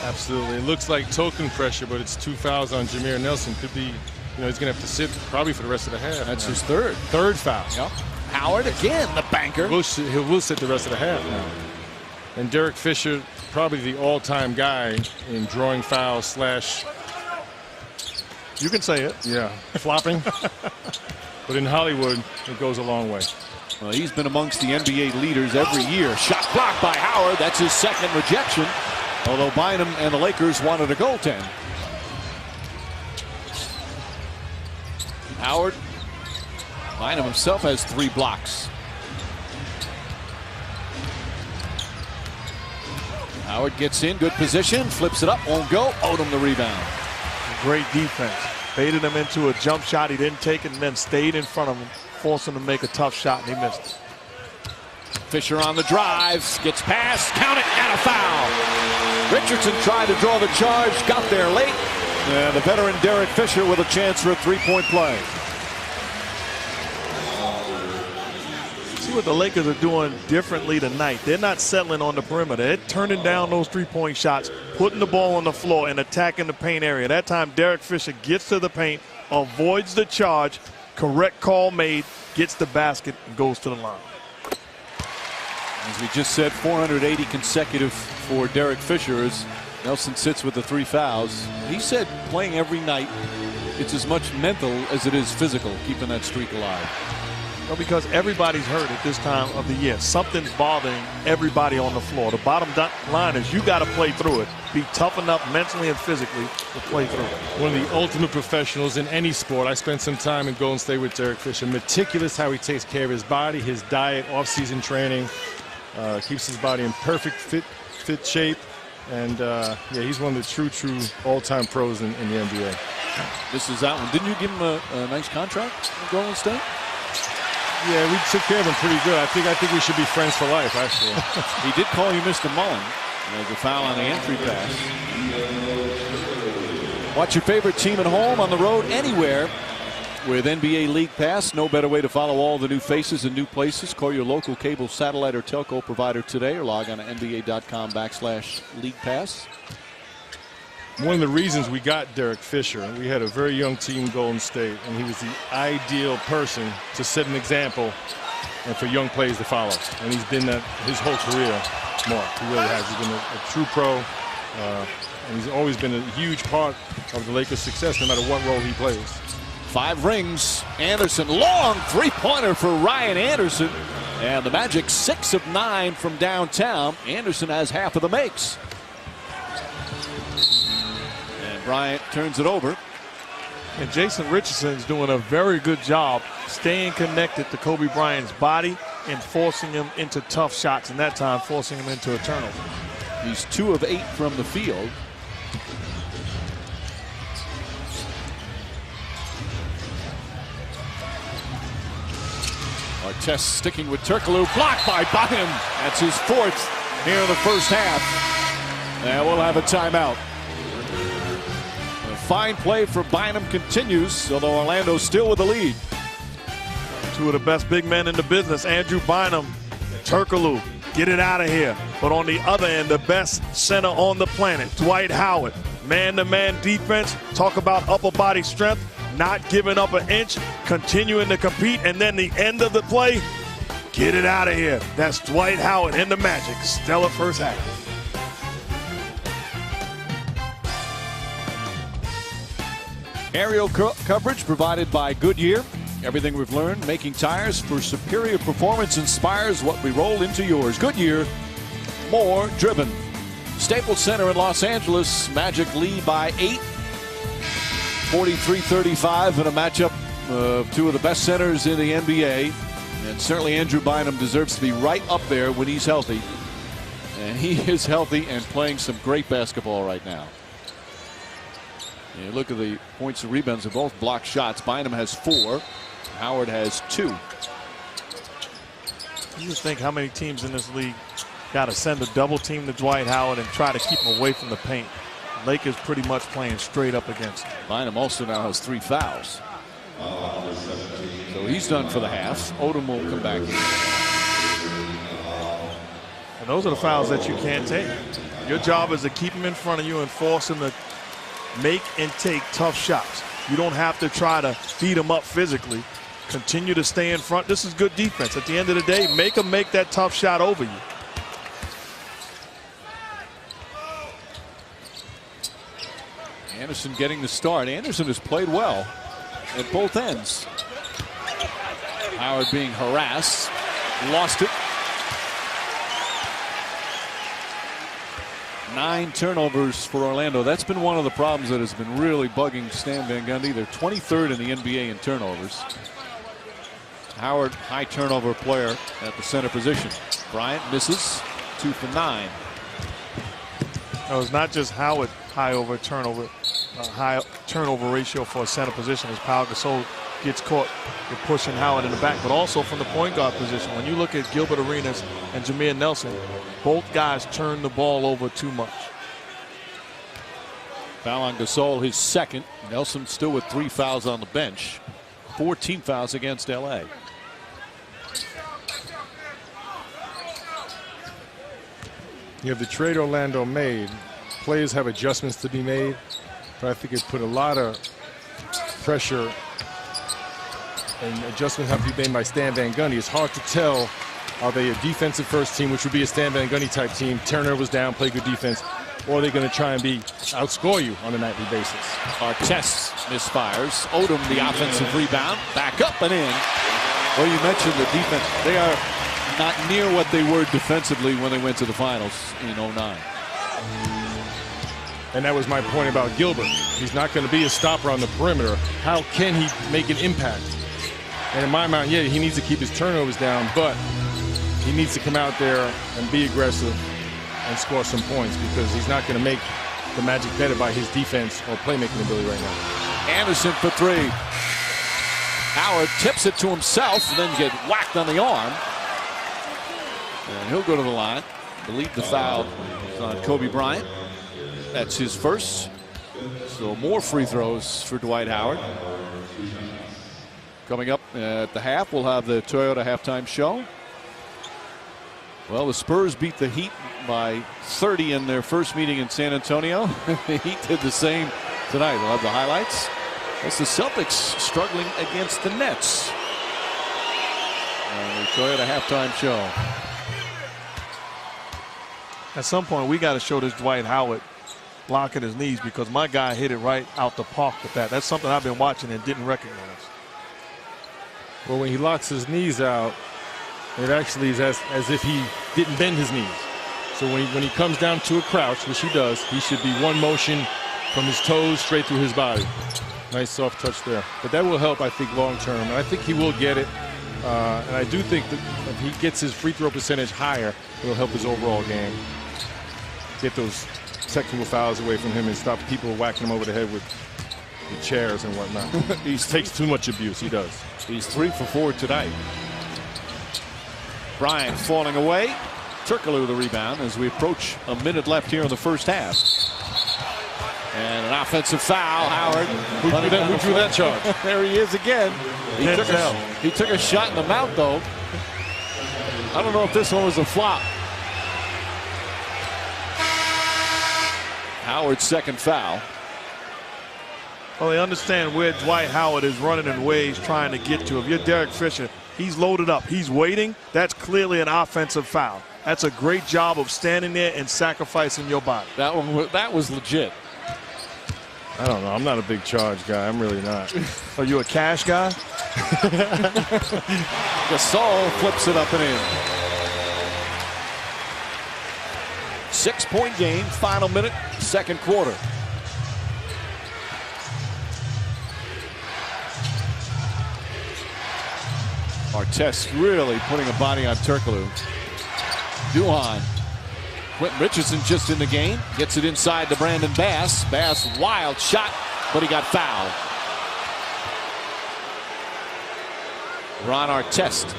Absolutely. It looks like token pressure, but it's 2 fouls on Jameer Nelson. Could be, he's going to have to sit probably for the rest of the half. That's his third. Third foul. Yep. Howard again, the banker. He will sit the rest of the half now. And Derek Fisher, probably the all-time guy in drawing fouls / you can say it. Yeah, flopping. But in Hollywood, it goes a long way. Well, he's been amongst the NBA leaders every year. Shot blocked by Howard. That's his second rejection. Although Bynum and the Lakers wanted a goaltend. Howard. Bynum himself has 3 blocks. Howard gets in, good position, flips it up, won't go. Odom the rebound. Great defense. Baited him into a jump shot. He didn't take it and then stayed in front of him, forced him to make a tough shot, and he missed it. Fisher on the drive, gets past, count it, and a foul. Richardson tried to draw the charge, got there late. And the veteran Derek Fisher with a chance for a 3-point play. See what the Lakers are doing differently tonight. They're not settling on the perimeter. They're turning down those 3-point shots, putting the ball on the floor and attacking the paint area. That time Derek Fisher gets to the paint, avoids the charge, correct call made, gets the basket, and goes to the line. As we just said, 480 consecutive for Derek Fisher as Nelson sits with the 3 fouls. He said playing every night, it's as much mental as it is physical, keeping that streak alive. Well, because everybody's hurt at this time of the year. Something's bothering everybody on the floor. The bottom line is you got to play through it. Be tough enough mentally and physically to play through it. One of the ultimate professionals in any sport. I spent some time in Golden State with Derek Fisher. Meticulous how he takes care of his body, his diet, off-season training. Keeps his body in perfect fit shape. And, he's one of the true all-time pros in the NBA. This is that one. Didn't you give him a nice contract in Golden State? Yeah, we took care of him pretty good. I think we should be friends for life, actually. He did call you Mr. Mullen. There's a foul on the entry pass. Watch your favorite team at home, on the road, anywhere with NBA League Pass. No better way to follow all the new faces and new places. Call your local cable, satellite, or telco provider today, or log on to NBA.com/League Pass. one of the reasons we got Derek Fisher, we had a very young team, Golden State, and he was the ideal person to set an example and for young players to follow. And he's been that his whole career, Mark. He really has. He's been a true pro, and he's always been a huge part of the Lakers' success, no matter what role he plays. 5 rings. Anderson, long three-pointer for Ryan Anderson. And the Magic 6 of 9 from downtown. Anderson has half of the makes. And Bryant turns it over. And Jason Richardson's doing a very good job staying connected to Kobe Bryant's body and forcing him into tough shots, and that time forcing him into a turnover. He's 2 of 8 from the field. Artest sticking with Turkoglu, blocked by Bynum. That's his 4th here in the first half. And we'll have a timeout. A fine play for Bynum continues, although Orlando's still with the lead. 2 of the best big men in the business, Andrew Bynum, Turkoglu, get it out of here. But on the other end, the best center on the planet, Dwight Howard. Man-to-man defense, talk about upper body strength, not giving up an inch, continuing to compete, and then the end of the play, get it out of here. That's Dwight Howard and the Magic. Stellar first half. Aerial coverage provided by Goodyear. Everything we've learned making tires for superior performance inspires what we roll into yours. Goodyear, more driven. Staples Center in Los Angeles, Magic lead by 8. 43-35 in a matchup of 2 of the best centers in the NBA. And certainly Andrew Bynum deserves to be right up there when he's healthy. And he is healthy and playing some great basketball right now. You look at the points and rebounds of both block shots. Bynum has 4. Howard has 2. You just think how many teams in this league got to send a double team to Dwight Howard and try to keep him away from the paint. Lakers pretty much playing straight up against him. Bynum also now has 3 fouls. So he's done for the half. Odom will come back in. And those are the fouls that you can't take. Your job is to keep him in front of you and force him to make and take tough shots. You don't have to try to beat him up physically. Continue to stay in front. This is good defense. At the end of the day, make him make that tough shot over you. Anderson getting the start. Anderson has played well at both ends. Howard being harassed. Lost it. 9 turnovers for Orlando. That's been one of the problems that has been really bugging Stan Van Gundy. They're 23rd in the NBA in turnovers. Howard, high turnover player at the center position. Bryant misses. 2 for 9. No, it's not just Howard high turnover ratio for a center position as Pau Gasol gets caught with pushing Howard in the back, but also from the point guard position. When you look at Gilbert Arenas and Jameer Nelson, both guys turn the ball over too much. Foul on Gasol, his 2nd. Nelson still with 3 fouls on the bench. 14 fouls against LA. You have the trade Orlando made. Players have adjustments to be made, but I think it put a lot of pressure and adjustments have to be made by Stan Van Gundy. It's hard to tell, are they a defensive first team, which would be a Stan Van Gundy type team, turnovers down, play good defense, or are they going to try and outscore you on a nightly basis? Artest misfires. Odom the offensive rebound. Back up and in. Well, you mentioned the defense. They are not near what they were defensively when they went to the finals in 09. And that was my point about Gilbert. He's not going to be a stopper on the perimeter. How can he make an impact? And in my mind, yeah, he needs to keep his turnovers down, but he needs to come out there and be aggressive and score some points because he's not going to make the Magic better by his defense or playmaking ability right now. Anderson for 3. Howard tips it to himself and then get whacked on the arm. And he'll go to the line. I believe the foul is on Kobe Bryant. That's his first. So more free throws for Dwight Howard. Coming up at the half, we'll have the Toyota halftime show. Well, the Spurs beat the Heat by 30 in their first meeting in San Antonio. The Heat did the same tonight. We'll have the highlights. It's the Celtics struggling against the Nets. And the Toyota halftime show. At some point, we got to show this Dwight Howard locking his knees, because my guy hit it right out the park with that. That's something I've been watching and didn't recognize. Well, when he locks his knees out, it actually is as if he didn't bend his knees. So when he comes down to a crouch, which he does, he should be one motion from his toes straight through his body. Nice soft touch there. But that will help, I think, long term. And I think he will get it. And I do think that if he gets his free throw percentage higher, it'll help his overall game. Get those technical fouls away from him and stop people whacking him over the head with chairs and whatnot. He takes too much abuse. He does. He's 3 for 4 tonight. Bryant falling away. Turkoglu the rebound as we approach a minute left here in the first half. And an offensive foul. Howard. Who drew that charge? There he is again. He took a shot in the mouth, though. I don't know if this one was a flop. Howard's second foul. Well, they understand where Dwight Howard is running and where he's trying to get to. If you're Derek Fisher, he's loaded up. He's waiting. That's clearly an offensive foul. That's a great job of standing there and sacrificing your body. That was legit. I don't know. I'm not a big charge guy. I'm really not. Are you a cash guy? Gasol flips it up and in. 6-point game, final minute, second quarter. Artest really putting a body on Turkoglu. Duhon. Quentin Richardson just in the game. Gets it inside to Brandon Bass. Bass, wild shot, but he got fouled. Ron Artest.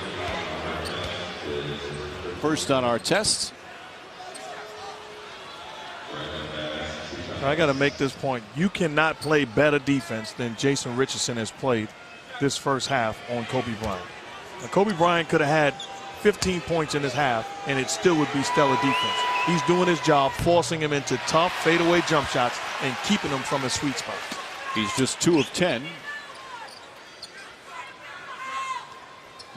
First on Artest. I got to make this point. You cannot play better defense than Jason Richardson has played this first half on Kobe Bryant. Now, Kobe Bryant could have had 15 points in his half, and it still would be stellar defense. He's doing his job, forcing him into tough fadeaway jump shots and keeping him from his sweet spot. He's just 2 of 10.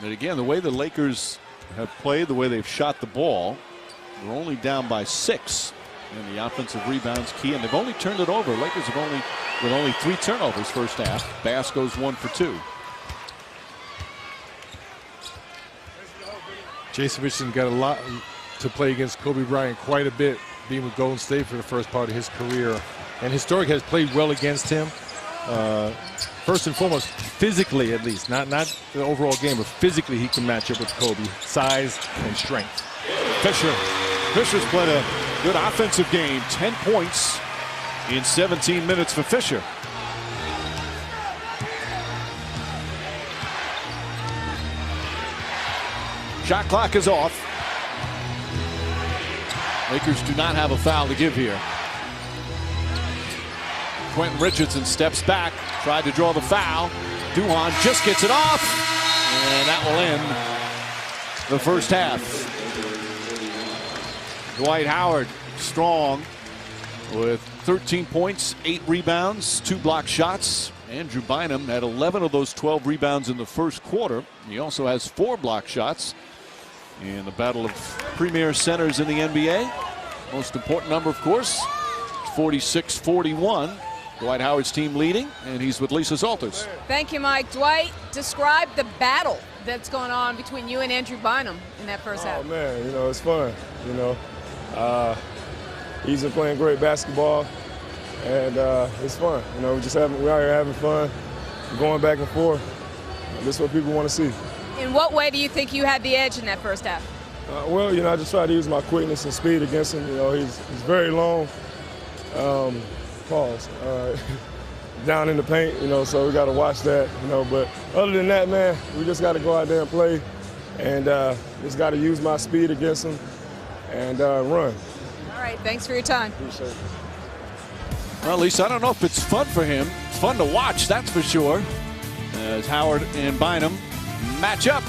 And again, the way the Lakers have played, the way they've shot the ball, they're only down by 6. And the offensive rebounds key, and they've only turned it over. Lakers have only 3 turnovers first half. Bass goes 1 for 2. Jason Richardson got a lot to play against Kobe Bryant, quite a bit, being with Golden State for the first part of his career. And Historic has played well against him. First and foremost, physically at least, not the overall game, but physically he can match up with Kobe, size and strength. Fisher's played a good offensive game. 10 points in 17 minutes for Fisher. Shot clock is off. Lakers do not have a foul to give here. Quentin Richardson steps back, tried to draw the foul. Duhon just gets it off, and that will end the first half. Dwight Howard strong with 13 points, 8 rebounds, 2 block shots. Andrew Bynum had 11 of those 12 rebounds in the first quarter. He also has 4 block shots in the battle of premier centers in the NBA. Most important number, of course, 46-41. Dwight Howard's team leading, and he's with Lisa Salters. Thank you, Mike. Dwight, describe the battle that's going on between you and Andrew Bynum in that first half. Oh, man, it's fun, He's been playing great basketball, and it's fun. We're out here having fun, going back and forth. This is what people want to see. In what way do you think you had the edge in that first half? I just try to use my quickness and speed against him. He's very long. Down in the paint, so we got to watch that, But other than that, man, we just got to go out there and play, and just got to use my speed against him and run. All right, thanks for your time. Appreciate it. Well, Lisa, I don't know if it's fun for him. It's fun to watch, that's for sure. As Howard and Bynum match up.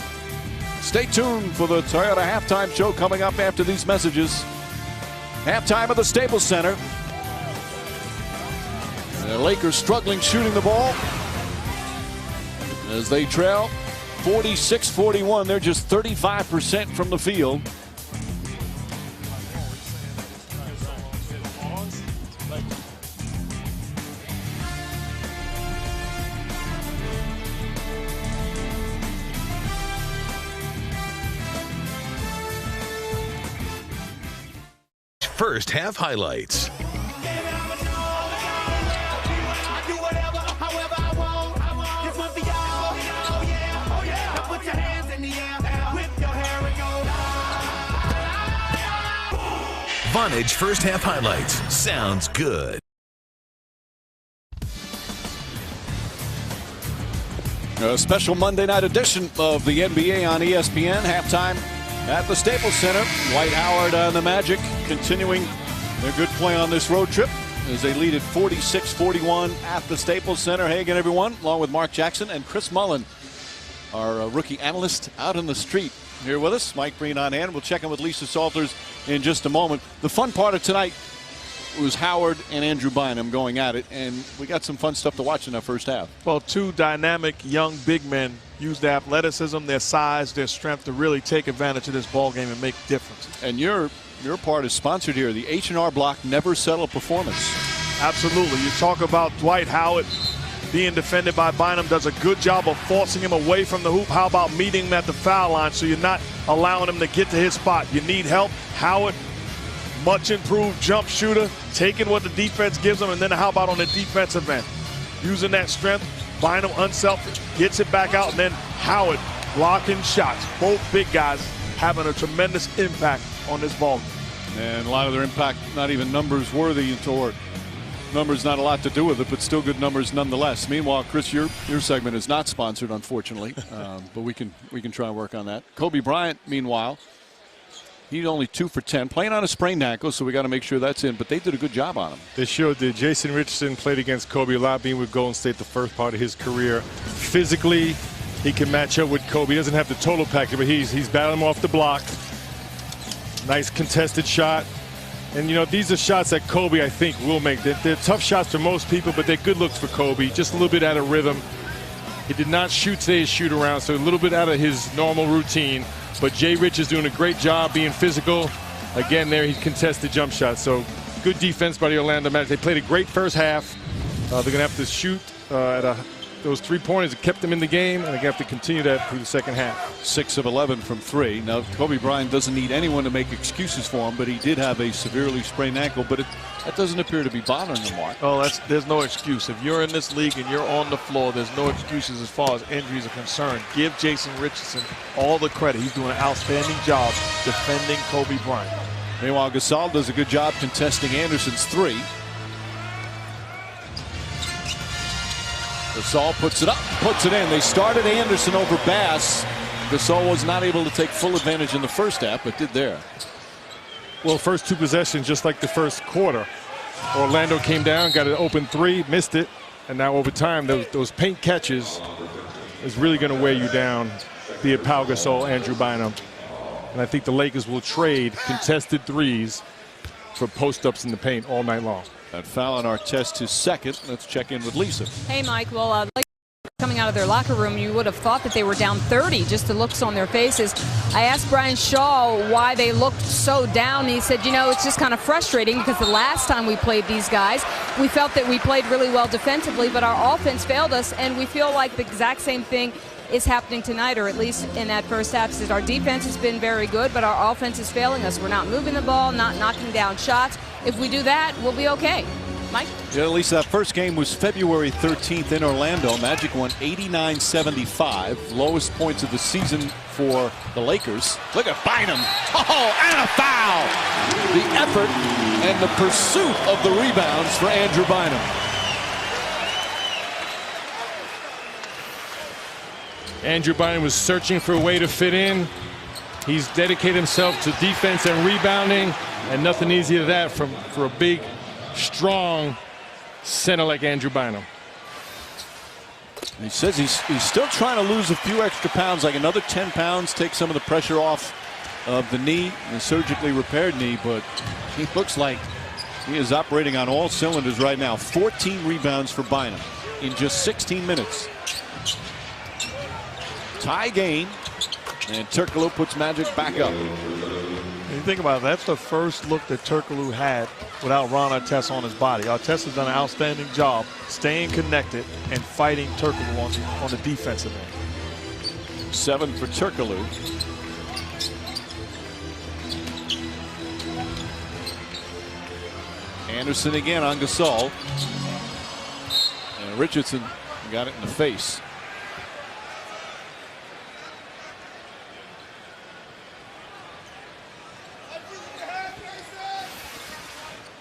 Stay tuned for the Toyota halftime show coming up after these messages. Halftime at the Staples Center. The Lakers struggling shooting the ball as they trail 46-41. They're just 35% from the field. First half highlights. Vonage first half highlights. Sounds good. A special Monday night edition of the NBA on ESPN. Halftime at the Staples Center. Dwight Howard and the Magic continuing their good play on this road trip as they lead at 46-41 at the Staples Center. Hey again, everyone, along with Mark Jackson and Chris Mullen, our rookie analyst out in the street here with us. Mike Breen on hand. We'll check in with Lisa Salters in just a moment. The fun part of tonight was Howard and Andrew Bynum going at it, and we got some fun stuff to watch in that first half. Well, two dynamic young big men use their athleticism, their size, their strength to really take advantage of this ball game and make a difference. And your part is sponsored here. The H&R Block Never Settle performance. Absolutely. You talk about Dwight Howard being defended by Bynum, does a good job of forcing him away from the hoop. How about meeting him at the foul line so you're not allowing him to get to his spot? You need help. Howard, much improved jump shooter, taking what the defense gives him, and then how about on the defensive end? Using that strength, Bynum unselfish, gets it back out, and then Howard blocking shots. Both big guys having a tremendous impact on this ball game. And a lot of their impact not even numbers worthy toward. Numbers not a lot to do with it, but still good numbers nonetheless. Meanwhile, Chris, your segment is not sponsored, unfortunately, but we can try and work on that. Kobe Bryant, meanwhile, he's only 2 for 10, playing on a sprained ankle, so we got to make sure that's in. But they did a good job on him. They sure did. Jason Richardson played against Kobe a lot, being with Golden State the first part of his career. Physically, he can match up with Kobe. He doesn't have the total package, but he's battling him off the block. Nice contested shot. And, you know, these are shots that Kobe, I think, will make. They're tough shots for most people, but they're good looks for Kobe. Just a little bit out of rhythm. He did not shoot today's shoot around, so a little bit out of his normal routine. But Jay Rich is doing a great job being physical. Again, there he contested jump shots. So good defense by the Orlando Magic. They played a great first half. They're going to have to shoot those three-pointers that kept them in the game, and they're going to have to continue that through the second half. 6 of 11 from 3. Now, Kobe Bryant doesn't need anyone to make excuses for him, but he did have a severely sprained ankle, but that doesn't appear to be bothering him, Mark. Oh, there's no excuse. If you're in this league and you're on the floor, there's no excuses as far as injuries are concerned. Give Jason Richardson all the credit. He's doing an outstanding job defending Kobe Bryant. Meanwhile, Gasol does a good job contesting Anderson's 3. Gasol puts it up, puts it in. They started Anderson over Bass. Gasol was not able to take full advantage in the first half, but did there. Well, first 2 possessions, just like the first quarter. Orlando came down, got an open 3, missed it, and now over time, those paint catches is really going to wear you down, be it Pau Gasol, Andrew Bynum. And I think the Lakers will trade contested 3s for post-ups in the paint all night long. That foul on Artest, his second. Let's check in with Lisa. Hey, Mike. Well, coming out of their locker room, you would have thought that they were down 30, just the looks on their faces. I asked Brian Shaw why they looked so down. He said, you know, it's just kind of frustrating because the last time we played these guys, we felt that we played really well defensively, but our offense failed us, and we feel like the exact same thing is happening tonight, or at least in that first half. Says our defense has been very good, but our offense is failing us. We're not moving the ball, not knocking down shots. If we do that, we'll be okay. Mike? Yeah, at least that first game was February 13th in Orlando. Magic won 89-75. Lowest points of the season for the Lakers. Look at Bynum. Oh, and a foul. The effort and the pursuit of the rebounds for Andrew Bynum. Andrew Bynum was searching for a way to fit in. He's dedicated himself to defense and rebounding, and nothing easy to that for a big, strong center like Andrew Bynum. He says he's still trying to lose a few extra pounds, like another 10 pounds, take some of the pressure off of the knee, the surgically repaired knee, but he looks like he is operating on all cylinders right now. 14 rebounds for Bynum in just 16 minutes. Tie game, and Turkoglu puts Magic back up. When you think about it, that's the first look that Turkoglu had without Ron Artest on his body. Artest has done an outstanding job staying connected and fighting Turkoglu on the defensive end. 7 for Turkoglu. Anderson again on Gasol. And Richardson got it in the face.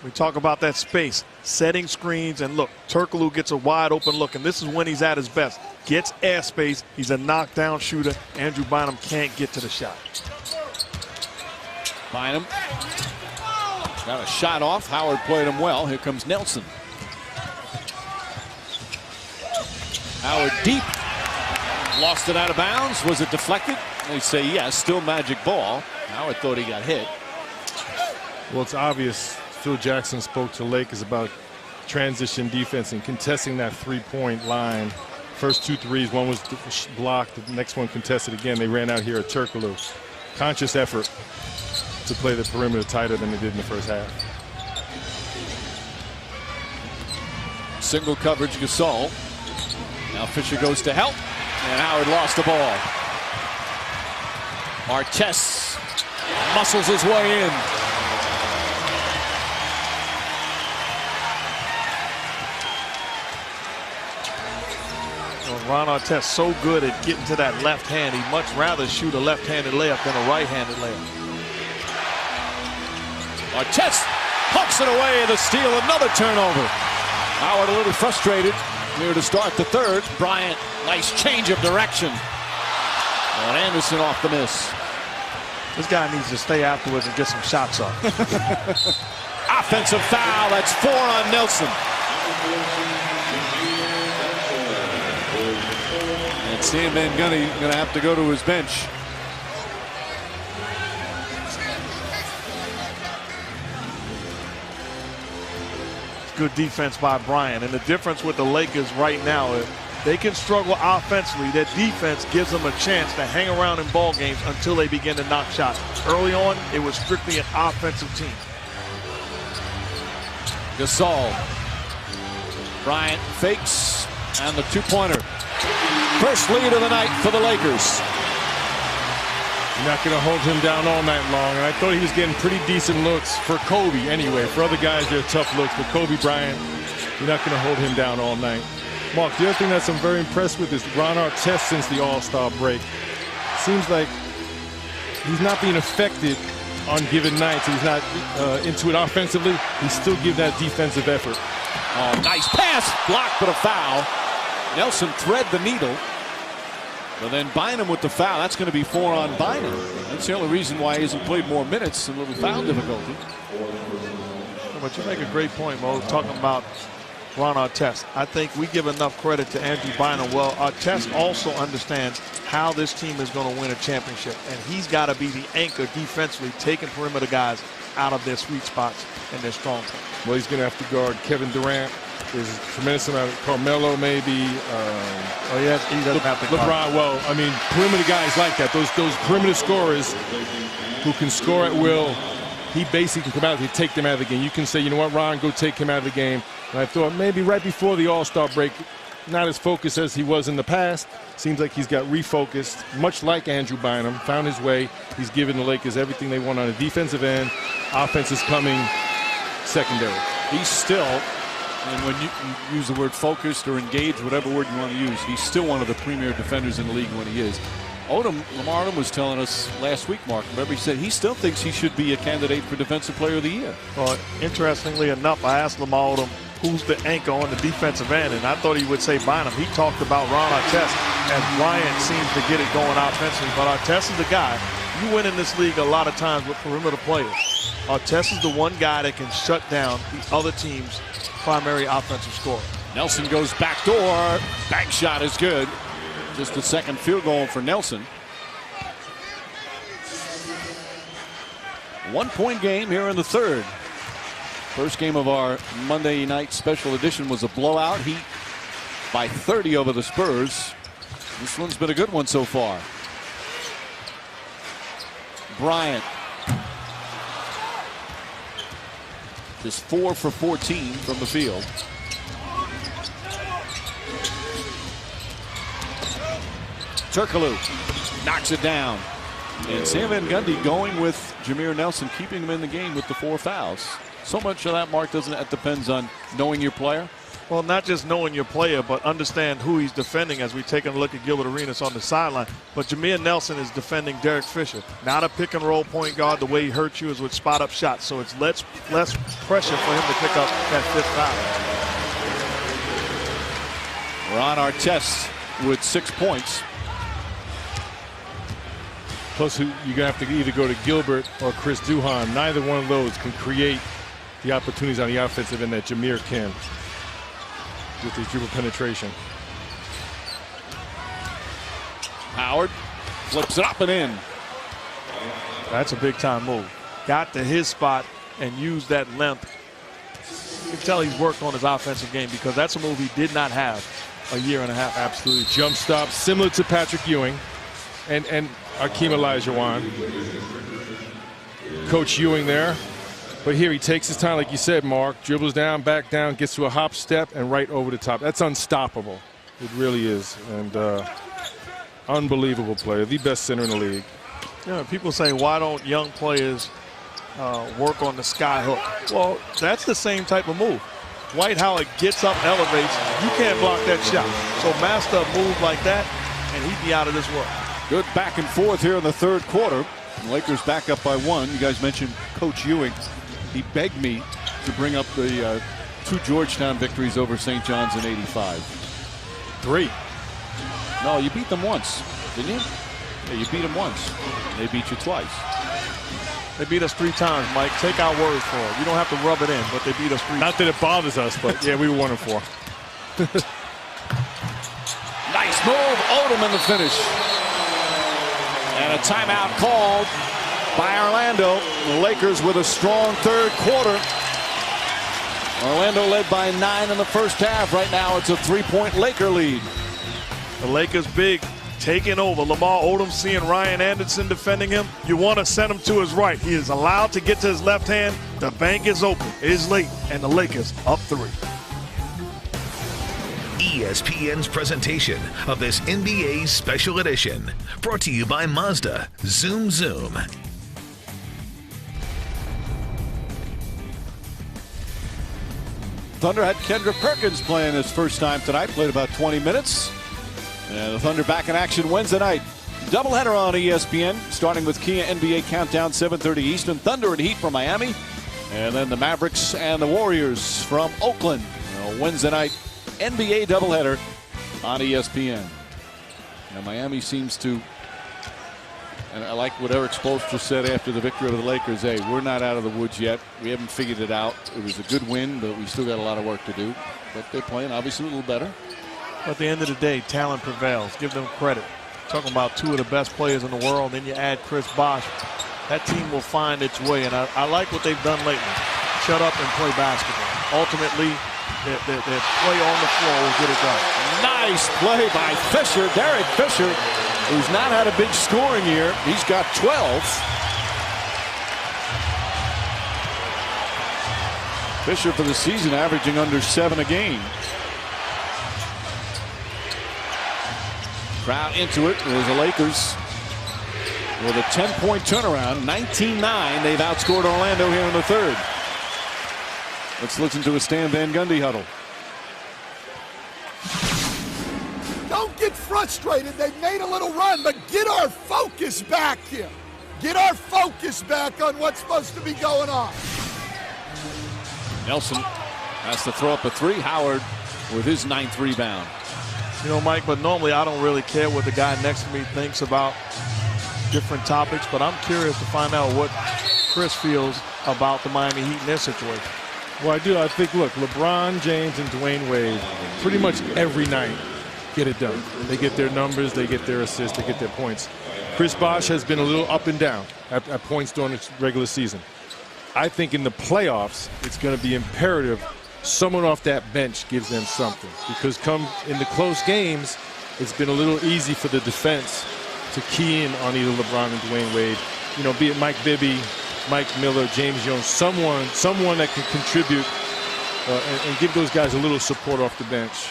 We talk about that space, setting screens, and look, Turkoglu gets a wide open look, and this is when he's at his best. Gets airspace. He's a knockdown shooter. Andrew Bynum can't get to the shot. Bynum got a shot off. Howard played him well. Here comes Nelson. Howard deep. Lost it out of bounds. Was it deflected? They say yes. Still Magic ball. Howard thought he got hit. Well, it's obvious. Phil Jackson spoke to Lakers about transition defense and contesting that three-point line. First 2 threes, one was blocked. The next one contested again. They ran out here at Turkoglu. Conscious effort to play the perimeter tighter than they did in the first half. Single coverage Gasol. Now Fisher goes to help, and Howard lost the ball. Artest muscles his way in. Ron Artest so good at getting to that left hand. He'd much rather shoot a left-handed layup than a right-handed layup. Artest hooks it away. The steal, another turnover. Howard a little frustrated near to start the third. Bryant, nice change of direction. And Anderson off the miss. This guy needs to stay afterwards and get some shots up. Offensive foul. That's 4 on Nelson. And Sam Van Gundy going to have to go to his bench. Good defense by Bryant. And the difference with the Lakers right now is they can struggle offensively. Their defense gives them a chance to hang around in ball games until they begin to knock shots. Early on, it was strictly an offensive team. Gasol. Bryant fakes, and the two-pointer. First lead of the night for the Lakers. You're not going to hold him down all night long. And I thought he was getting pretty decent looks for Kobe anyway. For other guys, they're tough looks. But Kobe Bryant, you're not going to hold him down all night. Mark, the other thing that I'm very impressed with is Ron Artest since the All-Star break. Seems like he's not being affected on given nights. He's not into it offensively. He still gives that defensive effort. Oh, nice pass. Blocked, but a foul. Nelson thread the needle. But then Bynum with the foul. That's going to be 4 on Bynum. That's the only reason why he hasn't played more minutes. A little foul difficulty. But you make a great point, Mo, talking about Ron Artest. I think we give enough credit to Andrew Bynum. Well, Artest also understands how this team is going to win a championship. And he's got to be the anchor defensively, taking perimeter guys out of their sweet spots and their strong points. Well, he's going to have to guard Kevin Durant. There's a tremendous amount of Carmelo, maybe. Oh, yeah, he doesn't have to LeBron. Well, I mean, perimeter guys like that. Those perimeter scorers who can score at will. He basically can come out and take them out of the game. You can say, you know what, Ron, go take him out of the game. And I thought maybe right before the All-Star break, not as focused as he was in the past. Seems like he's got refocused, much like Andrew Bynum, found his way. He's given the Lakers everything they want on the defensive end. Offense is coming secondary. He's still, and when you use the word focused or engaged, whatever word you want to use, he's still one of the premier defenders in the league when he is. Lamar Odom was telling us last week, Mark, remember, he said he still thinks he should be a candidate for Defensive Player of the Year. Well, interestingly enough, I asked Lamar Odom who's the anchor on the defensive end, and I thought he would say Bynum. He talked about Ron Artest, and Bryant seems to get it going offensively. But Artest is the guy. You win in this league a lot of times with perimeter players. Artest is the one guy that can shut down the other team's primary offensive scorer. Nelson goes back door. Bank shot is good. Just the second field goal for Nelson. 1-point game here in the third. First game of our Monday night special edition was a blowout. Heat by 30 over the Spurs. This one's been a good one so far. Bryant. Just 4 for 14 from the field. Turkoglu knocks it down. And Sam Van Gundy going with Jameer Nelson, keeping him in the game with the 4 fouls. So much of that, Mark, that depends on knowing your player? Well, not just knowing your player, but understand who he's defending as we take a look at Gilbert Arenas on the sideline. But Jameer Nelson is defending Derek Fisher. Not a pick and roll point guard. The way he hurts you is with spot up shots. So it's less pressure for him to pick up that 5th foul. Ron Artest with 6 points. Plus, you're going to have to either go to Gilbert or Chris Duhon. Neither one of those can create the opportunities on the offensive end that Jameer can with his dribble penetration. Howard flips it up and in. That's a big-time move. Got to his spot and used that length. You can tell he's worked on his offensive game because that's a move he did not have a year and a half. Absolutely. Jump stop, similar to Patrick Ewing and Akeem Olajuwon. Coach Ewing there. But here he takes his time, like you said, Mark. Dribbles down, back down, gets to a hop step, and right over the top. That's unstoppable. It really is. And unbelievable player. The best center in the league. Yeah, people say, why don't young players work on the sky hook? Well, that's the same type of move. Dwight Howard gets up, elevates. You can't block that shot. So master a move like that, and he'd be out of this world. Good back and forth here in the third quarter. The Lakers back up by 1. You guys mentioned Coach Ewing. He begged me to bring up the 2 Georgetown victories over St. John's in '85. 3. No, you beat them once, didn't you? Yeah, you beat them once. They beat you twice. They beat us 3 times, Mike. Take our words for it. You don't have to rub it in, but they beat us 3 times. Not that it bothers us, but yeah, we were 1-4. Nice move. Odom in the finish. And a timeout called by Orlando. The Lakers with a strong third quarter. Orlando led by 9 in the first half. Right now it's a 3-point Laker lead. The Lakers big, taking over. Lamar Odom seeing Ryan Anderson defending him. You want to send him to his right. He is allowed to get to his left hand. The bank is open. It is late, and the Lakers up 3. ESPN's presentation of this NBA Special Edition, brought to you by Mazda. Zoom Zoom. Thunder had Kendrick Perkins playing his first time tonight. Played about 20 minutes. And the Thunder back in action Wednesday night. Doubleheader on ESPN, starting with Kia NBA Countdown, 7:30 Eastern. Thunder and Heat from Miami. And then the Mavericks and the Warriors from Oakland. Wednesday night NBA doubleheader on ESPN. Now Miami seems to, and I like what Eric Spoelstra said after the victory over the Lakers. Hey, we're not out of the woods yet. We haven't figured it out. It was a good win, but we still got a lot of work to do. But they're playing obviously a little better. At the end of the day, talent prevails. Give them credit. Talking about 2 of the best players in the world, then you add Chris Bosh. That team will find its way, and I like what they've done lately. Shut up and play basketball. Ultimately, their play on the floor will get it done. Nice play by Fisher. Derek Fisher, who's not had a big scoring year. He's got 12. Fisher for the season averaging under 7 a game. Crowd into it. There's the Lakers with a 10-point turnaround. 19-9. They've outscored Orlando here in the third. Let's listen to a Stan Van Gundy huddle. Don't get frustrated. They made a little run, but get our focus back here. Get our focus back on what's supposed to be going on. Nelson has to throw up a 3. Howard with his 9th rebound. You know, Mike, but normally I don't really care what the guy next to me thinks about different topics, but I'm curious to find out what Chris feels about the Miami Heat in their situation. Well, I do. I think, look, LeBron James and Dwayne Wade pretty much every night get it done. They get their numbers, they get their assists, they get their points. Chris Bosh has been a little up and down at points during the regular season. I think in the playoffs, it's going to be imperative someone off that bench gives them something, because come in the close games, it's been a little easy for the defense to key in on either LeBron and Dwayne Wade. You know, be it Mike Bibby, Mike Miller, James Jones, someone that can contribute and give those guys a little support off the bench.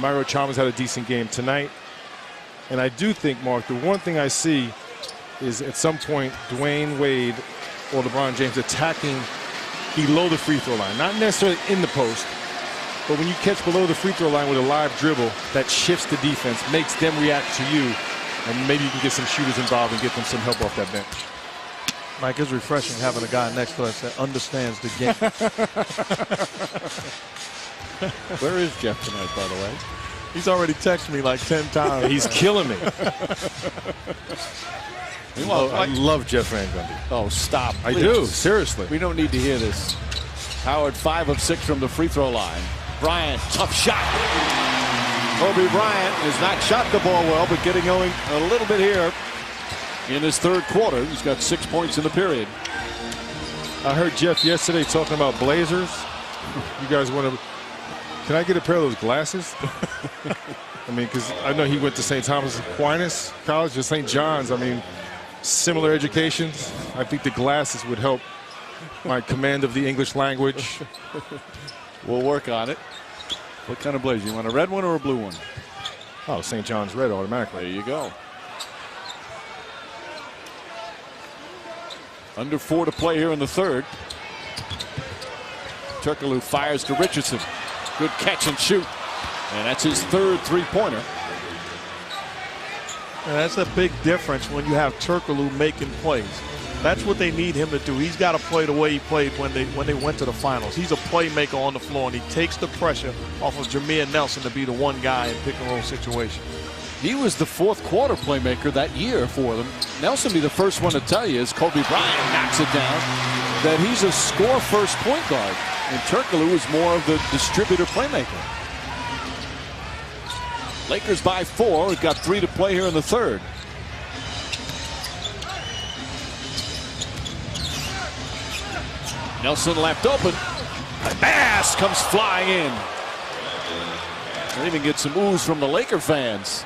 Mario Chalmers had a decent game tonight. And I do think, Mark, the one thing I see is at some point Dwayne Wade or LeBron James attacking below the free throw line. Not necessarily in the post, but when you catch below the free throw line with a live dribble, that shifts the defense, makes them react to you, and maybe you can get some shooters involved and get them some help off that bench. Mike, it's refreshing having a guy next to us that understands the game. Where is Jeff tonight, by the way? He's already texted me like 10 times. He's killing me. I love Jeff Van Gundy. Oh, stop. I please. do, seriously. We don't need to hear this. Howard 5 of 6 from the free throw line. Bryant, tough shot. Kobe Bryant has not shot the ball well, but getting going a little bit here in his third quarter. He's got 6 points in the period. I heard Jeff yesterday talking about Blazers. You guys want to... Can I get a pair of those glasses? I mean, because I know he went to St. Thomas Aquinas College or St. John's. I mean, similar educations. I think the glasses would help my command of the English language. We'll work on it. What kind of blazer? You want a red one or a blue one? Oh, St. John's red automatically. There you go. Under 4 to play here in the third. Turkoglu fires to Richardson. Good catch and shoot. And that's his third three-pointer. And that's a big difference when you have Turkoglu making plays. That's what they need him to do. He's got to play the way he played when they went to the finals. He's a playmaker on the floor, and he takes the pressure off of Jameer Nelson to be the one guy in pick-and-roll situation. He was the fourth quarter playmaker that year for them. Nelson be the first one to tell you as Kobe Bryant knocks it down that he's a score-first point guard. And Turkoglu is more of the distributor playmaker. Lakers by 4. We've got 3 to play here in the third. Nelson left open. Bass comes flying in. They even get some ooze from the Laker fans.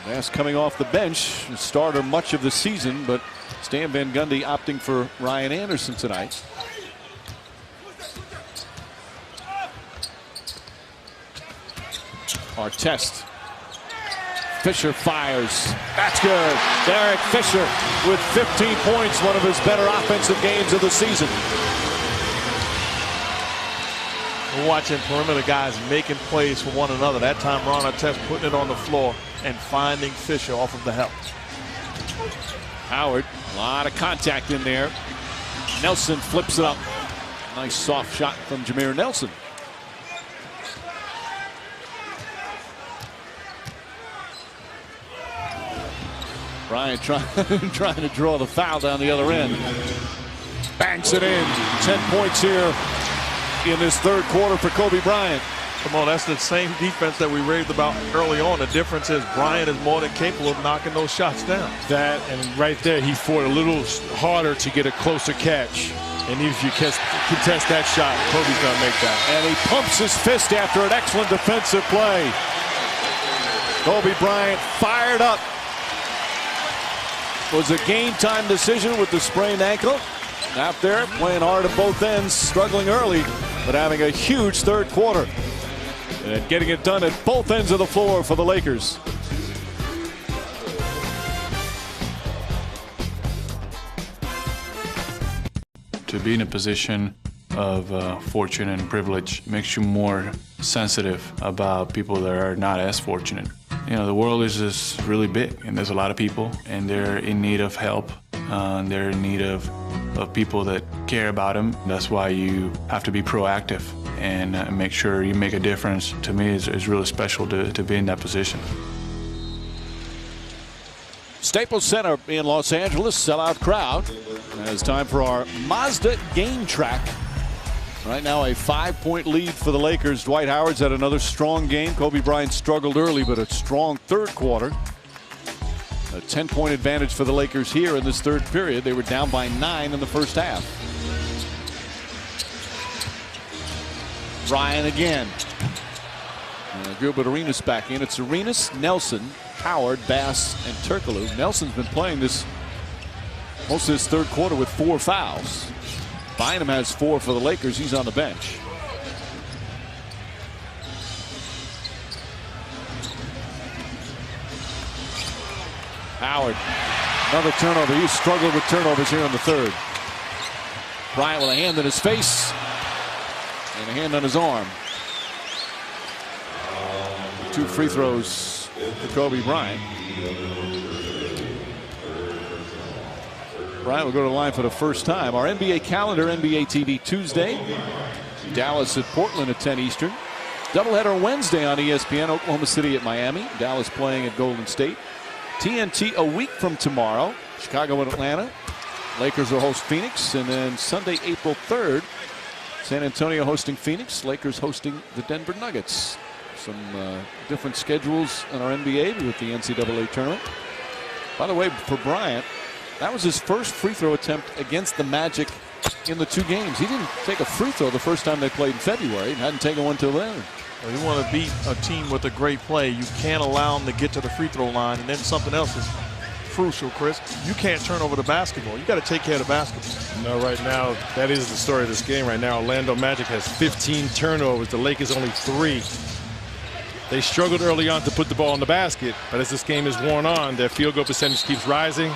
Bass coming off the bench, starter much of the season, but Stan Van Gundy opting for Ryan Anderson tonight. Artest. Fisher fires. That's good. Derek Fisher with 15 points, one of his better offensive games of the season. We're watching perimeter guys making plays for one another. That time Ron Artest putting it on the floor and finding Fisher off of the help. Howard, a lot of contact in there. Nelson flips it up. Nice soft shot from Jameer Nelson. Bryant trying to draw the foul down the other end. Banks it in. 10 points here in this third quarter for Kobe Bryant. Come on, that's the same defense that we raved about early on. The difference is Bryant is more than capable of knocking those shots down. That, and right there, he fought a little harder to get a closer catch. And if you contest that shot, Kobe's going to make that. And he pumps his fist after an excellent defensive play. Kobe Bryant fired up. Was a game-time decision with the sprained ankle. Out there playing hard at both ends, struggling early, but having a huge third quarter. And getting it done at both ends of the floor for the Lakers. To be in a position of fortune and privilege makes you more sensitive about people that are not as fortunate. You know, the world is just really big, and there's a lot of people, and they're in need of help. They're in need of people that care about them. That's why you have to be proactive and make sure you make a difference. To me, it's really special to be in that position. Staples Center in Los Angeles, sellout crowd. And it's time for our Mazda game track. Right now a 5-point lead for the Lakers. Dwight Howard's had another strong game. Kobe Bryant struggled early, but a strong third quarter. A 10-point advantage for the Lakers here in this third period. They were down by 9 in the first half. Bryant again. Gilbert Arenas back in. It's Arenas, Nelson, Howard, Bass, and Turkoglu. Nelson's been playing this most of this third quarter with 4 fouls. Bynum has 4 for the Lakers. He's on the bench. Howard, another turnover. He struggled with turnovers here in the third. Bryant with a hand in his face and a hand on his arm. 2 free throws for Kobe Bryant. Bryant will go to the line for the first time. Our NBA calendar, NBA TV Tuesday. Dallas at Portland at 10 Eastern. Doubleheader Wednesday on ESPN. Oklahoma City at Miami. Dallas playing at Golden State. TNT a week from tomorrow. Chicago and Atlanta. Lakers will host Phoenix. And then Sunday, April 3rd, San Antonio hosting Phoenix. Lakers hosting the Denver Nuggets. Some different schedules in our NBA with the NCAA tournament. By the way, for Bryant, that was his first free throw attempt against the Magic in the 2 games. He didn't take a free throw the first time they played in February and hadn't taken one till then. Well, you want to beat a team with a great play. You can't allow them to get to the free throw line. And then something else is crucial, Chris. You can't turn over the basketball. You got to take care of the basketball. No, right now, that is the story of this game right now. Orlando Magic has 15 turnovers. The Lakers only 3. They struggled early on to put the ball in the basket, but as this game is worn on, their field goal percentage keeps rising,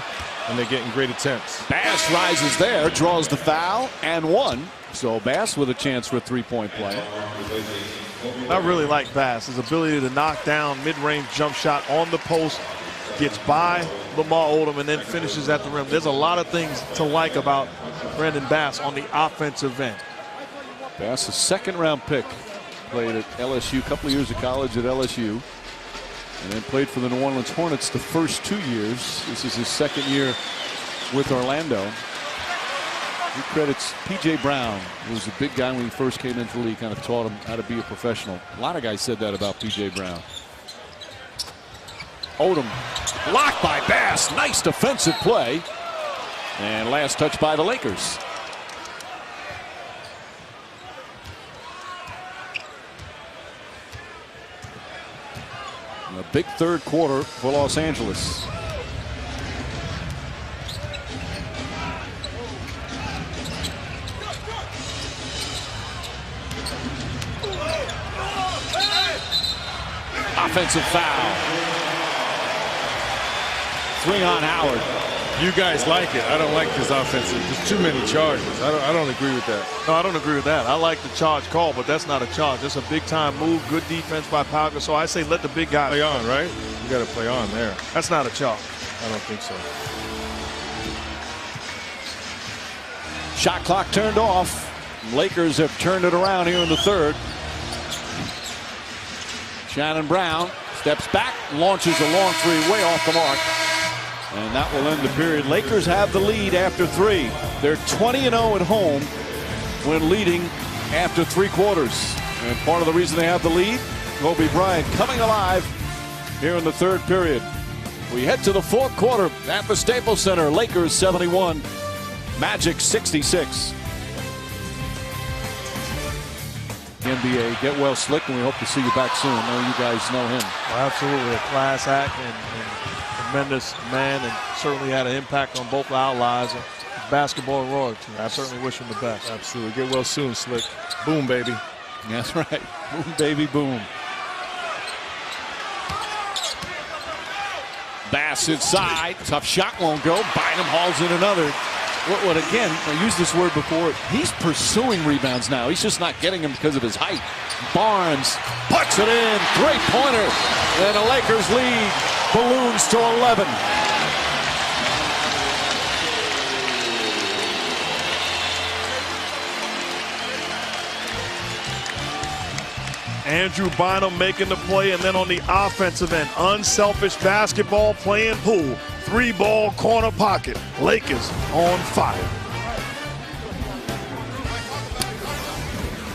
and they're getting great attempts. Bass rises there, draws the foul, and 1. So Bass with a chance for a 3-point play. I really like Bass. His ability to knock down mid-range jump shot on the post, gets by Lamar Odom, and then finishes at the rim. There's a lot of things to like about Brandon Bass on the offensive end. Bass, a second-round pick. Played at LSU, a couple of years of college at LSU, and then played for the New Orleans Hornets the first 2 years. This is his second year with Orlando. He credits P.J. Brown, who was a big guy when he first came into the league, kind of taught him how to be a professional. A lot of guys said that about P.J. Brown. Odom blocked by Bass. Nice defensive play. And last touch by the Lakers. A big third quarter for Los Angeles. Offensive foul. 3 on Howard. You guys like it. I don't like this offensive. There's too many charges. I don't agree with that. No, I don't agree with that. I like the charge call, but that's not a charge. That's a big-time move. Good defense by Pau Gasol. I say let the big guy play on, right? You got to play on there. That's not a charge. I don't think so. Shot clock turned off. Lakers have turned it around here in the third. Shannon Brown steps back, launches a long 3 way off the mark. And that will end the period. Lakers have the lead after 3. They're 20-0 at home when leading after 3 quarters. And part of the reason they have the lead, Kobe Bryant coming alive here in the third period. We head to the fourth quarter at the Staples Center. Lakers 71, Magic 66. NBA, get well, Slick, and we hope to see you back soon. I know you guys know him. Well, absolutely, a class act and tremendous man, and certainly had an impact on both our lives. Basketball and royalty. I certainly wish him the best. Absolutely. Get well soon, Slick. Boom, baby. That's right. Boom, baby, boom. Bass inside. Tough shot won't go. Bynum hauls in another. What again, I used this word before, he's pursuing rebounds now. He's just not getting them because of his height. Barnes puts it in. 3-pointer. And the Lakers lead balloons to 11. Andrew Bynum making the play, and then on the offensive end, unselfish basketball, playing pool. 3-ball corner pocket. Lakers on fire.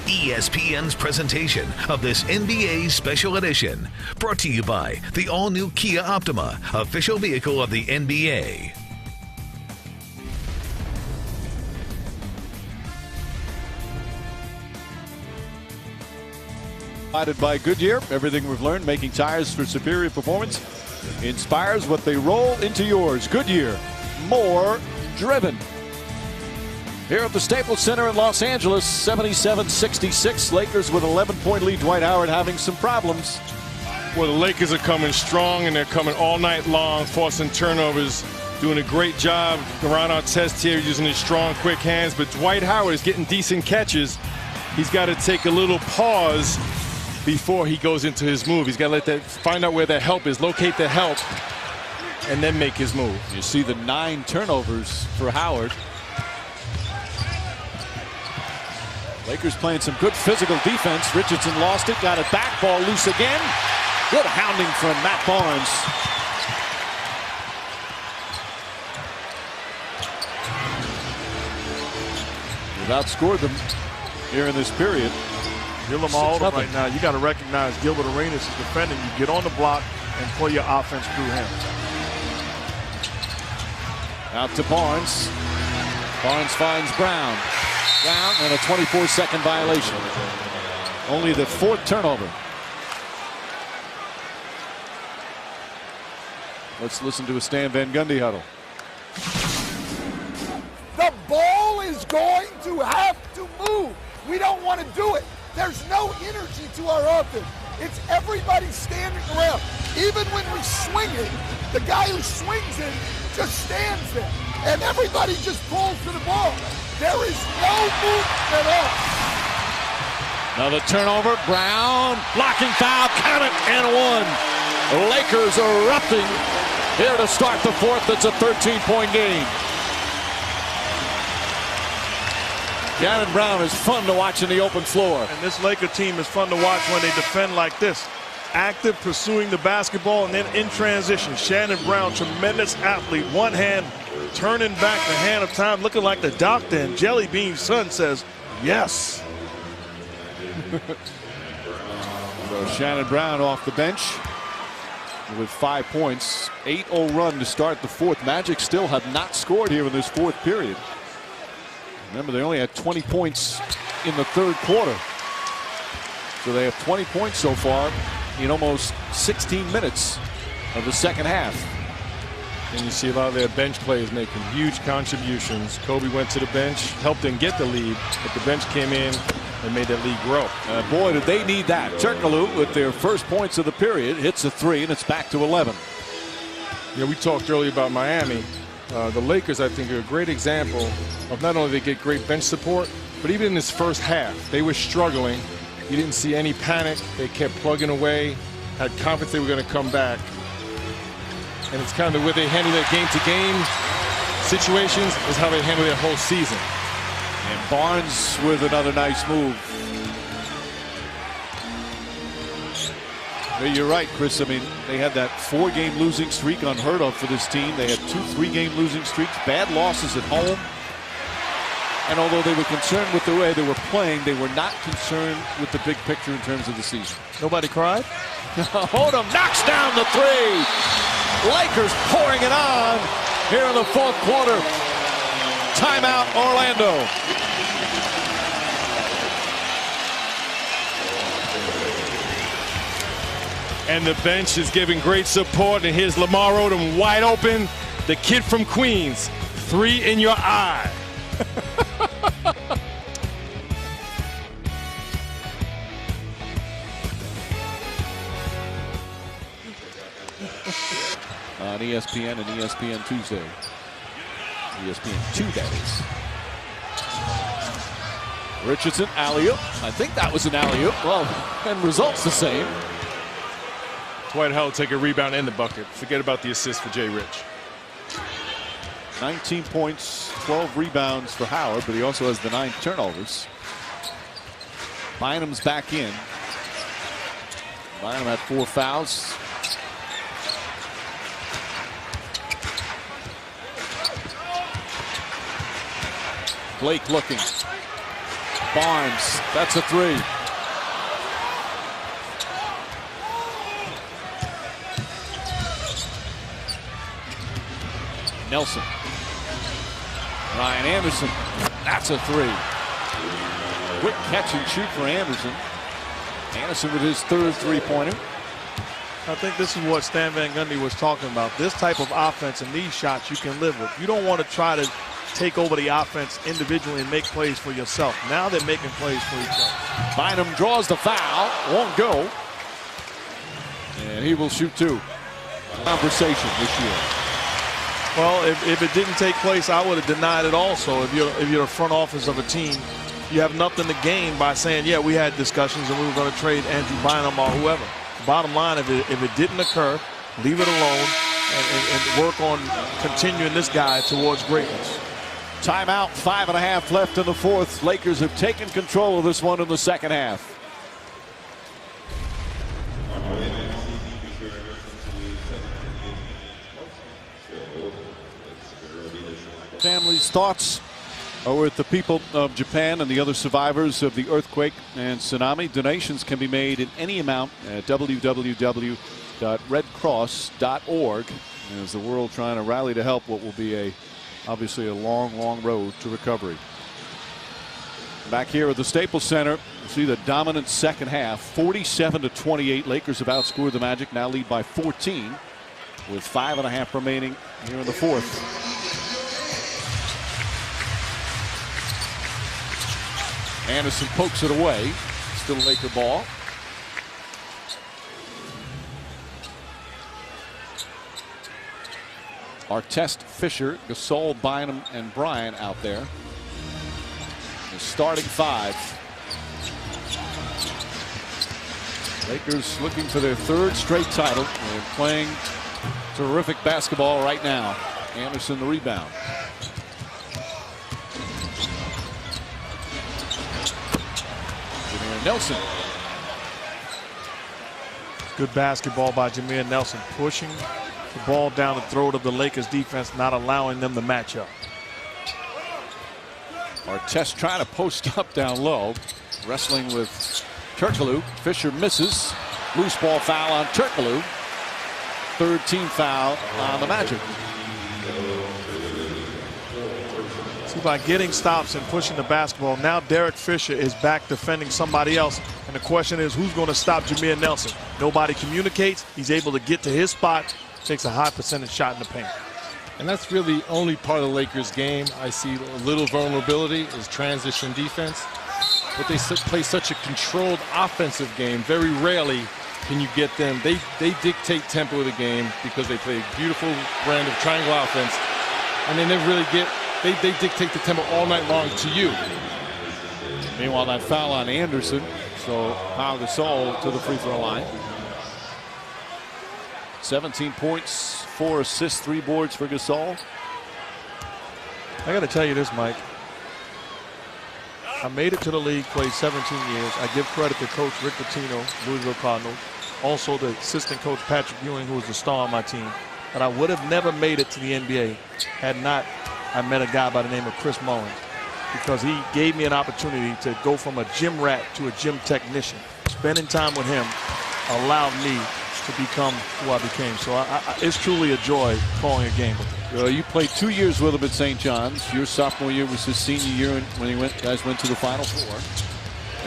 ESPN's presentation of this NBA Special Edition, brought to you by the all-new Kia Optima, official vehicle of the NBA. Provided by Goodyear. Everything we've learned making tires for superior performance inspires what they roll into yours. Goodyear, more driven. Here at the Staples Center in Los Angeles, 77-66. Lakers with an 11-point lead. Dwight Howard having some problems. Well, the Lakers are coming strong, and they're coming all night long, forcing turnovers, doing a great job. Ron Artest here using his strong, quick hands, but Dwight Howard is getting decent catches. He's got to take a little pause before he goes into his move. He's got to let that, find out where that help is, locate the help, and then make his move. You see the 9 turnovers for Howard. Lakers playing some good physical defense. Richardson lost it, got it back, ball loose again. Good hounding from Matt Barnes. They've outscored them here in this period. You're Lamar Odom right now. You got to recognize Gilbert Arenas is defending you. Get on the block and play your offense through him. Out to Barnes. Barnes finds Brown. Brown and a 24-second violation. Only the 4th turnover. Let's listen to a Stan Van Gundy huddle. The ball is going to have to move. We don't want to do it. There's no energy to our offense. It's everybody standing around. Even when we swing it, the guy who swings it just stands there. And everybody just pulls to the ball. There is no movement at all. Another turnover. Brown. Blocking foul. Count it. And 1. The Lakers erupting here to start the 4th. It's a 13-point game. Shannon Brown is fun to watch in the open floor. And this Laker team is fun to watch when they defend like this. Active, pursuing the basketball, and then in transition. Shannon Brown, tremendous athlete. One hand turning back the hand of time, looking like the doctor. And Jelly Bean's son says, yes. So Shannon Brown off the bench with 5 points. 8-0 run to start the 4th. Magic still have not scored here in this 4th period. Remember, they only had 20 points in the 3rd quarter. So they have 20 points so far in almost 16 minutes of the 2nd half. And you see a lot of their bench players making huge contributions. Kobe went to the bench, helped them get the lead, but the bench came in and made that lead grow. Boy, did they need that. Turkoglu, with their first points of the period, hits a 3, and it's back to 11. You know, we talked earlier about Miami. The Lakers, I think, are a great example of not only they get great bench support, but even in this first half, they were struggling. You didn't see any panic. They kept plugging away, had confidence they were going to come back. And it's kind of the way they handle their game-to-game situations is how they handle their whole season. And Barnes with another nice move. You're right, Chris. I mean, they had that 4-game losing streak unheard of for this team. They had 2 3-game losing streaks, bad losses at home. And although they were concerned with the way they were playing, they were not concerned with the big picture in terms of the season. Nobody cried? Odom knocks down the 3. Lakers pouring it on here in the 4th quarter. Timeout, Orlando. And the bench is giving great support. And here's Lamar Odom wide open. The kid from Queens. 3 in your eye. On ESPN and ESPN Tuesday. ESPN 2, that is. Richardson, alley-oop. I think that was an alley-oop. Well, and results the same. Dwight Howard take a rebound in the bucket. Forget about the assist for Jay Rich. 19 points, 12 rebounds for Howard, but he also has the 9 turnovers. Bynum's back in. Bynum had 4 fouls. Blake looking. Barnes, that's a three. Nelson. Ryan Anderson, that's a three. Quick catch and shoot for Anderson. Anderson with his third three-pointer. I think this is what Stan Van Gundy was talking about. This type of offense and these shots you can live with. You don't want to try to take over the offense individually and make plays for yourself. Now they're making plays for each other. Bynum draws the foul, won't go. And he will shoot two. Conversation this year. Well, if it didn't take place, I would have denied it also. If you're the front office of a team, you have nothing to gain by saying, yeah, we had discussions and we were going to trade Andrew Bynum or whoever. Bottom line, if it didn't occur, leave it alone and work on continuing this guy towards greatness. Timeout, 5.5 left in the fourth. Lakers have taken control of this one in the second half. Family's thoughts are with the people of Japan and the other survivors of the earthquake and tsunami. Donations can be made in any amount at www.redcross.org as the world trying to rally to help what will be obviously a long road to recovery. Back here at the Staples Center, you see the dominant second half, 47-28. Lakers have outscored the Magic, now lead by 14 with 5.5 remaining here in the fourth. Anderson pokes it away. Still Laker ball. Artest, Fisher, Gasol, Bynum, and Bryant out there. The starting five. Lakers looking for their third straight title and playing terrific basketball right now. Anderson the rebound. Nelson. Good basketball by Jameer Nelson, pushing the ball down the throat of the Lakers defense, not allowing them to match up. Artest trying to post up down low, wrestling with Turkoglu. Fisher misses. Loose ball foul on Turkoglu. Third team foul on the Magic. By getting stops and pushing the basketball, now Derek Fisher is back defending somebody else. And the question is, who's going to stop Jameer Nelson? Nobody communicates. He's able to get to his spot, takes a high percentage shot in the paint. And that's really the only part of the Lakers game I see a little vulnerability is transition defense. But they play such a controlled offensive game. Very rarely can you get them. They dictate tempo of the game because they play a beautiful brand of triangle offense. And they never really get. They dictate the tempo all night long to you. Meanwhile, that foul on Anderson. So Pau Gasol to the free throw line. 17 points, 4 assists, 3 boards for Gasol. I got to tell you this, Mike. I made it to the league, played 17 years. I give credit to Coach Rick Pitino, Louisville Cardinals. Also the assistant coach Patrick Ewing, who was the star on my team. But I would have never made it to the NBA had not I met a guy by the name of Chris Mullins, because he gave me an opportunity to go from a gym rat to a gym technician. Spending time with him allowed me to become who I became. So it's truly a joy calling a game with him. You played 2 years with him at St. John's. Your sophomore year was his senior year when you guys went to the Final Four.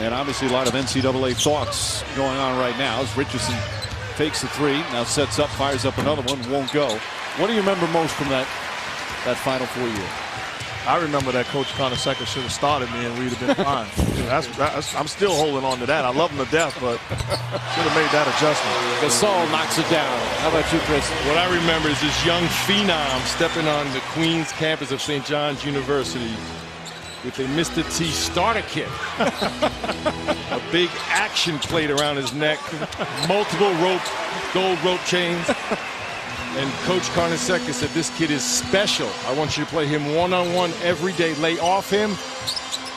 And obviously a lot of NCAA thoughts going on right now as Richardson takes the three, now sets up, fires up another one, won't go. What do you remember most from that Final Four year? I remember that Coach Carnesecca should have started me and we'd have been fine. I'm still holding on to that. I love him to death, but should have made that adjustment. Gasol knocks it down. How about you, Chris? What I remember is this young phenom stepping on the Queens campus of St. John's University with a Mr. T starter kit. A big action plate around his neck, multiple gold rope chains. And Coach Carnesecca said, this kid is special. I want you to play him one-on-one every day. Lay off him,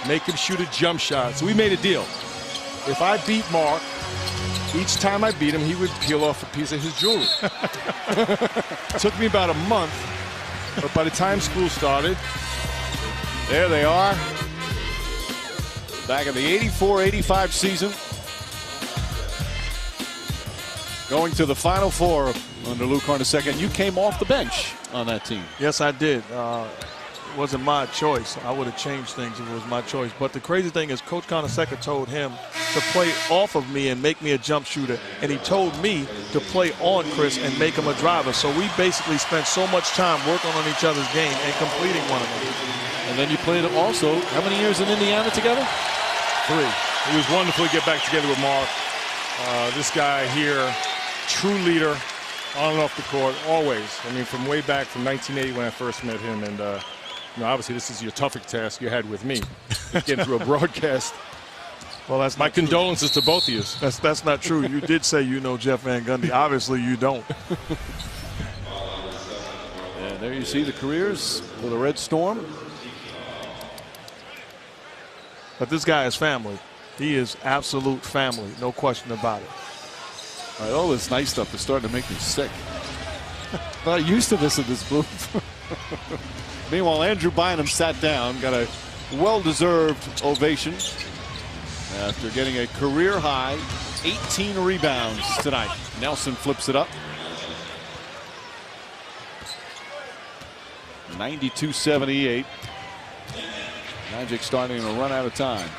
make him shoot a jump shot. So we made a deal. If I beat Mark, each time I beat him, he would peel off a piece of his jewelry. Took me about a month, but by the time school started, There they are. Back in the 84-85 season. Going to the Final Four under Lou Carnesecca. You came off the bench on that team. Yes, I did. It wasn't my choice. I would have changed things if it was my choice. But the crazy thing is Coach Carnesecca told him to play off of me and make me a jump shooter. And he told me to play on Chris and make him a driver. So we basically spent so much time working on each other's game and completing one of them. And then you played also, how many years in Indiana together? 3. It was wonderful to get back together with Mark. This guy here, true leader, on and off the court, always. I mean, from way back from 1980 when I first met him. And you know, obviously, this is your toughest task you had with me, getting through a broadcast. Well, that's my condolences to both of you. That's not true. You did say you know Jeff Van Gundy. Obviously, you don't. And there you see the careers for the Red Storm. But this guy is family. He is absolute family, no question about it. All right, all this nice stuff is starting to make me sick. I'm not used to this in this booth. Meanwhile, Andrew Bynum sat down, got a well-deserved ovation after getting a career-high 18 rebounds tonight. Nelson flips it up. 92-78. Magic starting to run out of time.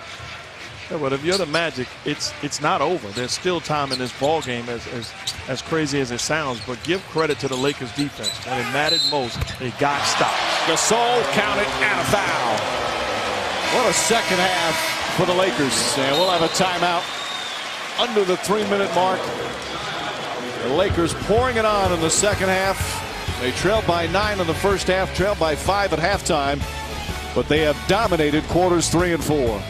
Yeah, but if you're the Magic, it's not over. There's still time in this ball game, as crazy as it sounds. But give credit to the Lakers defense. When it mattered most, they got stopped. Gasol counted and a foul. What a second half for the Lakers. And we'll have a timeout under the 3-minute mark. The Lakers pouring it on in the second half. They trailed by 9 in the first half, trailed by 5 at halftime. But they have dominated quarters 3 and 4.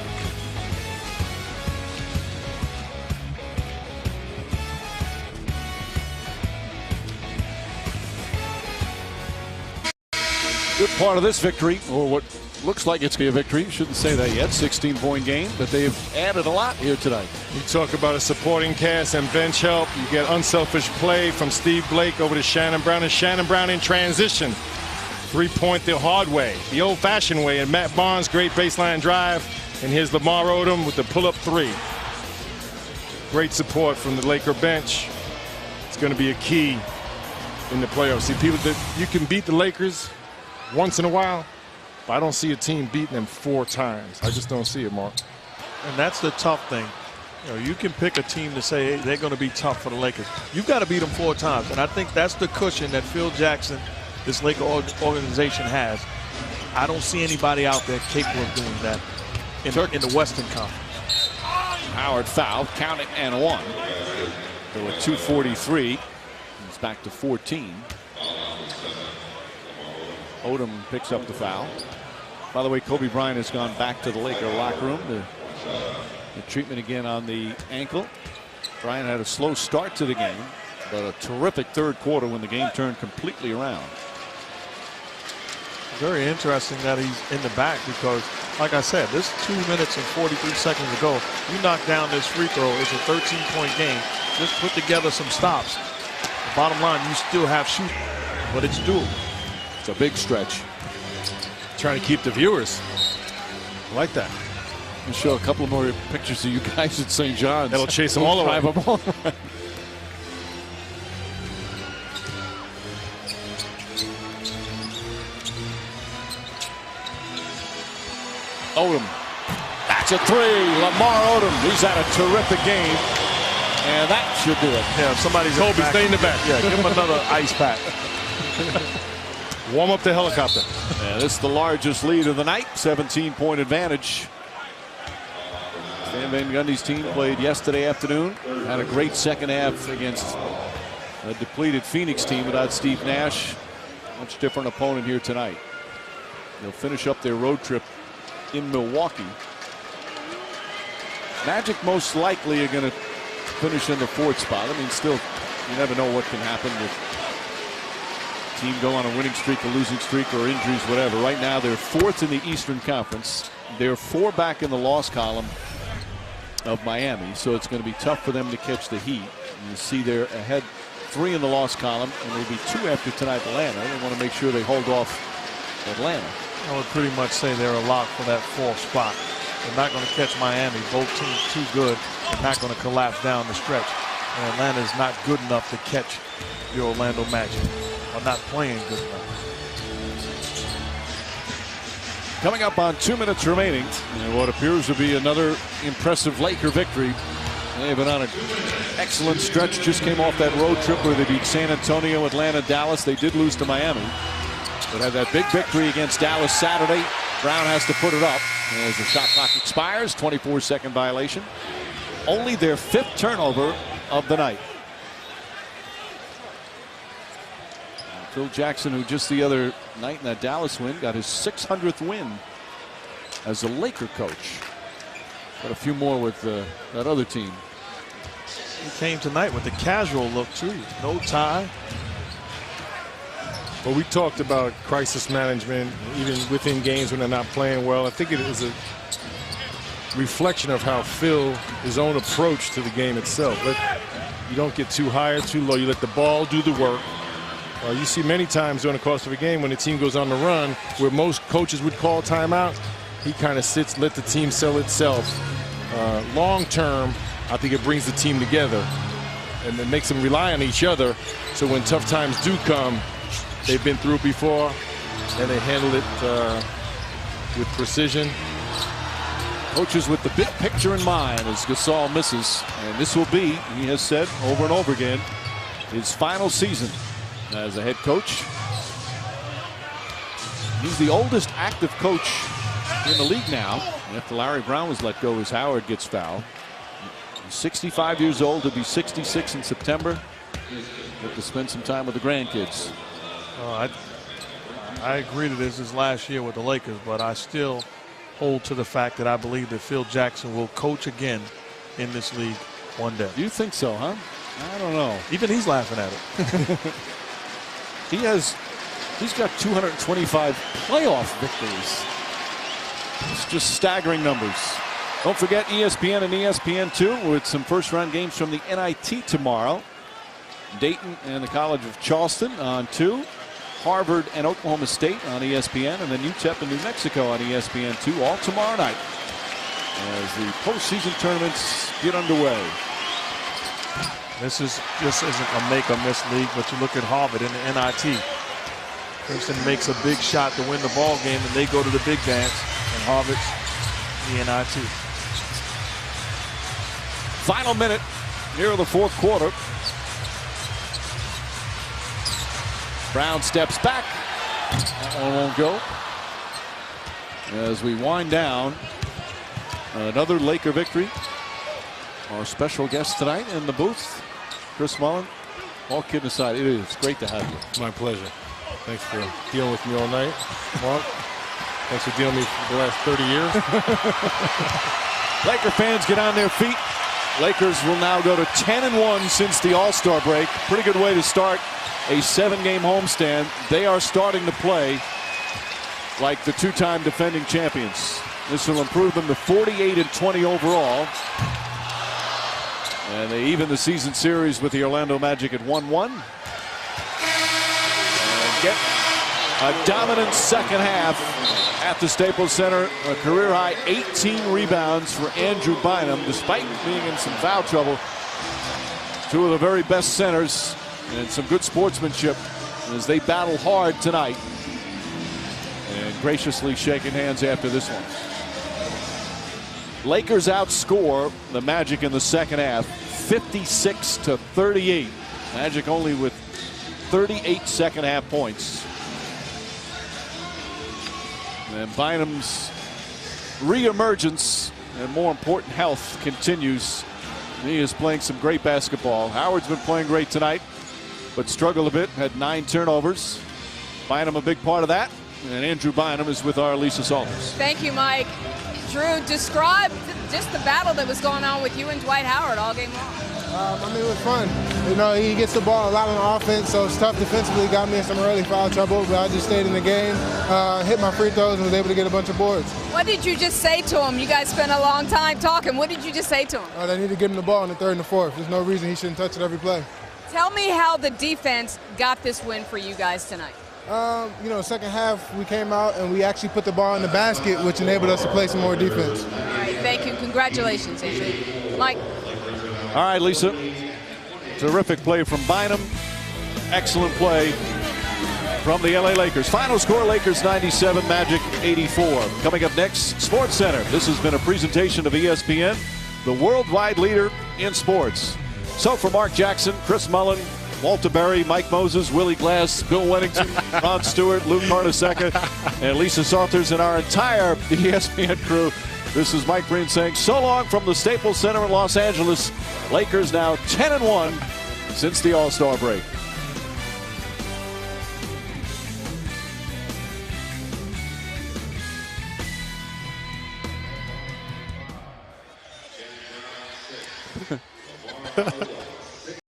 Good part of this victory, or what looks like it's going to be a victory. Shouldn't say that yet. 16-point game, but they've added a lot here tonight. You talk about a supporting cast and bench help. You get unselfish play from Steve Blake over to Shannon Brown, and Shannon Brown in transition. 3-point the hard way, the old-fashioned way, and Matt Barnes, great baseline drive, and here's Lamar Odom with the pull-up 3. Great support from the Laker bench. It's going to be a key in the playoffs. See, people that you can beat the Lakers once in a while, but I don't see a team beating them 4 times. I just don't see it, Mark. And that's the tough thing. You know, you can pick a team to say, hey, they're going to be tough for the Lakers. You've got to beat them 4 times, and I think that's the cushion that Phil Jackson, this Laker organization, has. I don't see anybody out there capable of doing that in the Western Conference. Howard fouled, count it, and 1. So at 2:43, it's back to 14. Odom picks up the foul. By the way, Kobe Bryant has gone back to the Laker locker room. The treatment again on the ankle. Bryant had a slow start to the game, but a terrific third quarter when the game turned completely around. Very interesting that he's in the back because, like I said, this 2 minutes and 43 seconds ago, you knock down this free throw. It's a 13-point game. Just put together some stops. The bottom line, you still have shooting, but it's doable. It's a big stretch. Trying to keep the viewers. I like that. We'll show a couple more pictures of you guys at St. John's. That'll chase them all the way. Odom. That's a 3. Lamar Odom. He's had a terrific game. And that should do it. Yeah, somebody's Kobe, stay in the back. Yeah, give him another ice pack. Warm up the helicopter. Yeah, this is the largest lead of the night. 17-point advantage. Stan Van Gundy's team played yesterday afternoon. Had a great second half against a depleted Phoenix team without Steve Nash. Much different opponent here tonight. They'll finish up their road trip in Milwaukee. Magic most likely are going to finish in the 4th spot. I mean, still, you never know what can happen with team go on a winning streak, a losing streak, or injuries, whatever. Right now, they're 4th in the Eastern Conference. They're 4 back in the loss column of Miami, so it's going to be tough for them to catch the Heat. You see they're ahead 3 in the loss column, and they'll be 2 after tonight, Atlanta. They want to make sure they hold off Atlanta. I would pretty much say they're a lock for that 4th spot. They're not going to catch Miami. Both teams too good. They're not going to collapse down the stretch. And Atlanta is not good enough to catch the Orlando Magic. Or not playing good enough. Coming up on 2 minutes remaining, and what appears to be another impressive Laker victory. They've been on an excellent stretch. Just came off that road trip where they beat San Antonio, Atlanta, Dallas. They did lose to Miami, but had that big victory against Dallas Saturday. Brown has to put it up as the shot clock expires. 24-second violation. Only their 5th turnover of the night. Phil Jackson, who just the other night in that Dallas win got his 600th win as a Laker coach. Got a few more with that other team. He came tonight with the casual look too. No tie. Well, we talked about crisis management even within games when they're not playing well. I think it is a reflection of how Phil, his own approach to the game itself. You don't get too high or too low. You let the ball do the work. You see many times during the course of a game when the team goes on the run, where most coaches would call timeout, he kind of sits, let the team sell itself. Long term, I think it brings the team together and it makes them rely on each other. So when tough times do come, they've been through it before and they handle it with precision. Coaches with the big picture in mind as Gasol misses. And this will be, he has said over and over again, his final season as a head coach. He's the oldest active coach in the league now. After Larry Brown was let go as Howard gets fouled. He's 65 years old. He'll be 66 in September. Get to spend some time with the grandkids. I agree that this is his last year with the Lakers, but I still hold to the fact that I believe that Phil Jackson will coach again in this league one day. Do you think so, huh? I don't know. Even he's laughing at it. He's got 225 playoff victories. It's just staggering numbers. Don't forget ESPN and ESPN2 with some first-round games from the NIT tomorrow. Dayton and the College of Charleston on 2. Harvard and Oklahoma State on ESPN, and then UTEP and New Mexico on ESPN2 all tomorrow night as the postseason tournaments get underway. This isn't a make or miss league, but you look at Harvard in the NIT. Princeton makes a big shot to win the ball game, and they go to the big dance. And Harvard's the NIT. Final minute near the 4th quarter. Brown steps back. That one won't go. As we wind down, another Laker victory. Our special guest tonight in the booth, Chris Mullin. All kidding aside, it is great to have you. My pleasure. Thanks for dealing with me all night, Mark. Thanks for dealing with me for the last 30 years. Laker fans get on their feet. Lakers will now go to 10-1 since the All-Star break. Pretty good way to start a 7-game homestand. They are starting to play like the 2-time defending champions. This will improve them to 48-20 overall. And they even the season series with the Orlando Magic at 1-1. And get a dominant second half at the Staples Center. A career-high 18 rebounds for Andrew Bynum, despite being in some foul trouble. Two of the very best centers and some good sportsmanship as they battle hard tonight. And graciously shaking hands after this one. Lakers outscore the Magic in the second half, 56-38. Magic only with 38 second half points. And Bynum's reemergence and, more important, health continues. He is playing some great basketball. Howard's been playing great tonight, but struggled a bit, had 9 turnovers. Bynum a big part of that, and Andrew Bynum is with our Lisa Salters. Thank you, Mike. Drew, describe just the battle that was going on with you and Dwight Howard all game long. I mean, it was fun. You know, he gets the ball a lot on offense, so it's tough defensively. Got me in some early foul trouble, but I just stayed in the game, hit my free throws, and was able to get a bunch of boards. What did you just say to him? You guys spent a long time talking. What did you just say to him? They need to get him the ball in the 3rd and the 4th. There's no reason he shouldn't touch it every play. Tell me how the defense got this win for you guys tonight. You know, second half we came out and we actually put the ball in the basket, which enabled us to play some more defense. All right, thank you. Congratulations, Andrew. Mike. All right, Lisa. Terrific play from Bynum. Excellent play from the LA Lakers. Final score, Lakers 97, Magic 84. Coming up next, Sports Center. This has been a presentation of ESPN, the worldwide leader in sports. So for Mark Jackson, Chris Mullen, Walter Berry, Mike Moses, Willie Glass, Bill Wennington, Ron Stewart, Luke Carnesecca, and Lisa Salters, and our entire ESPN crew, this is Mike Breen saying so long from the Staples Center in Los Angeles. Lakers now 10-1 since the All-Star break.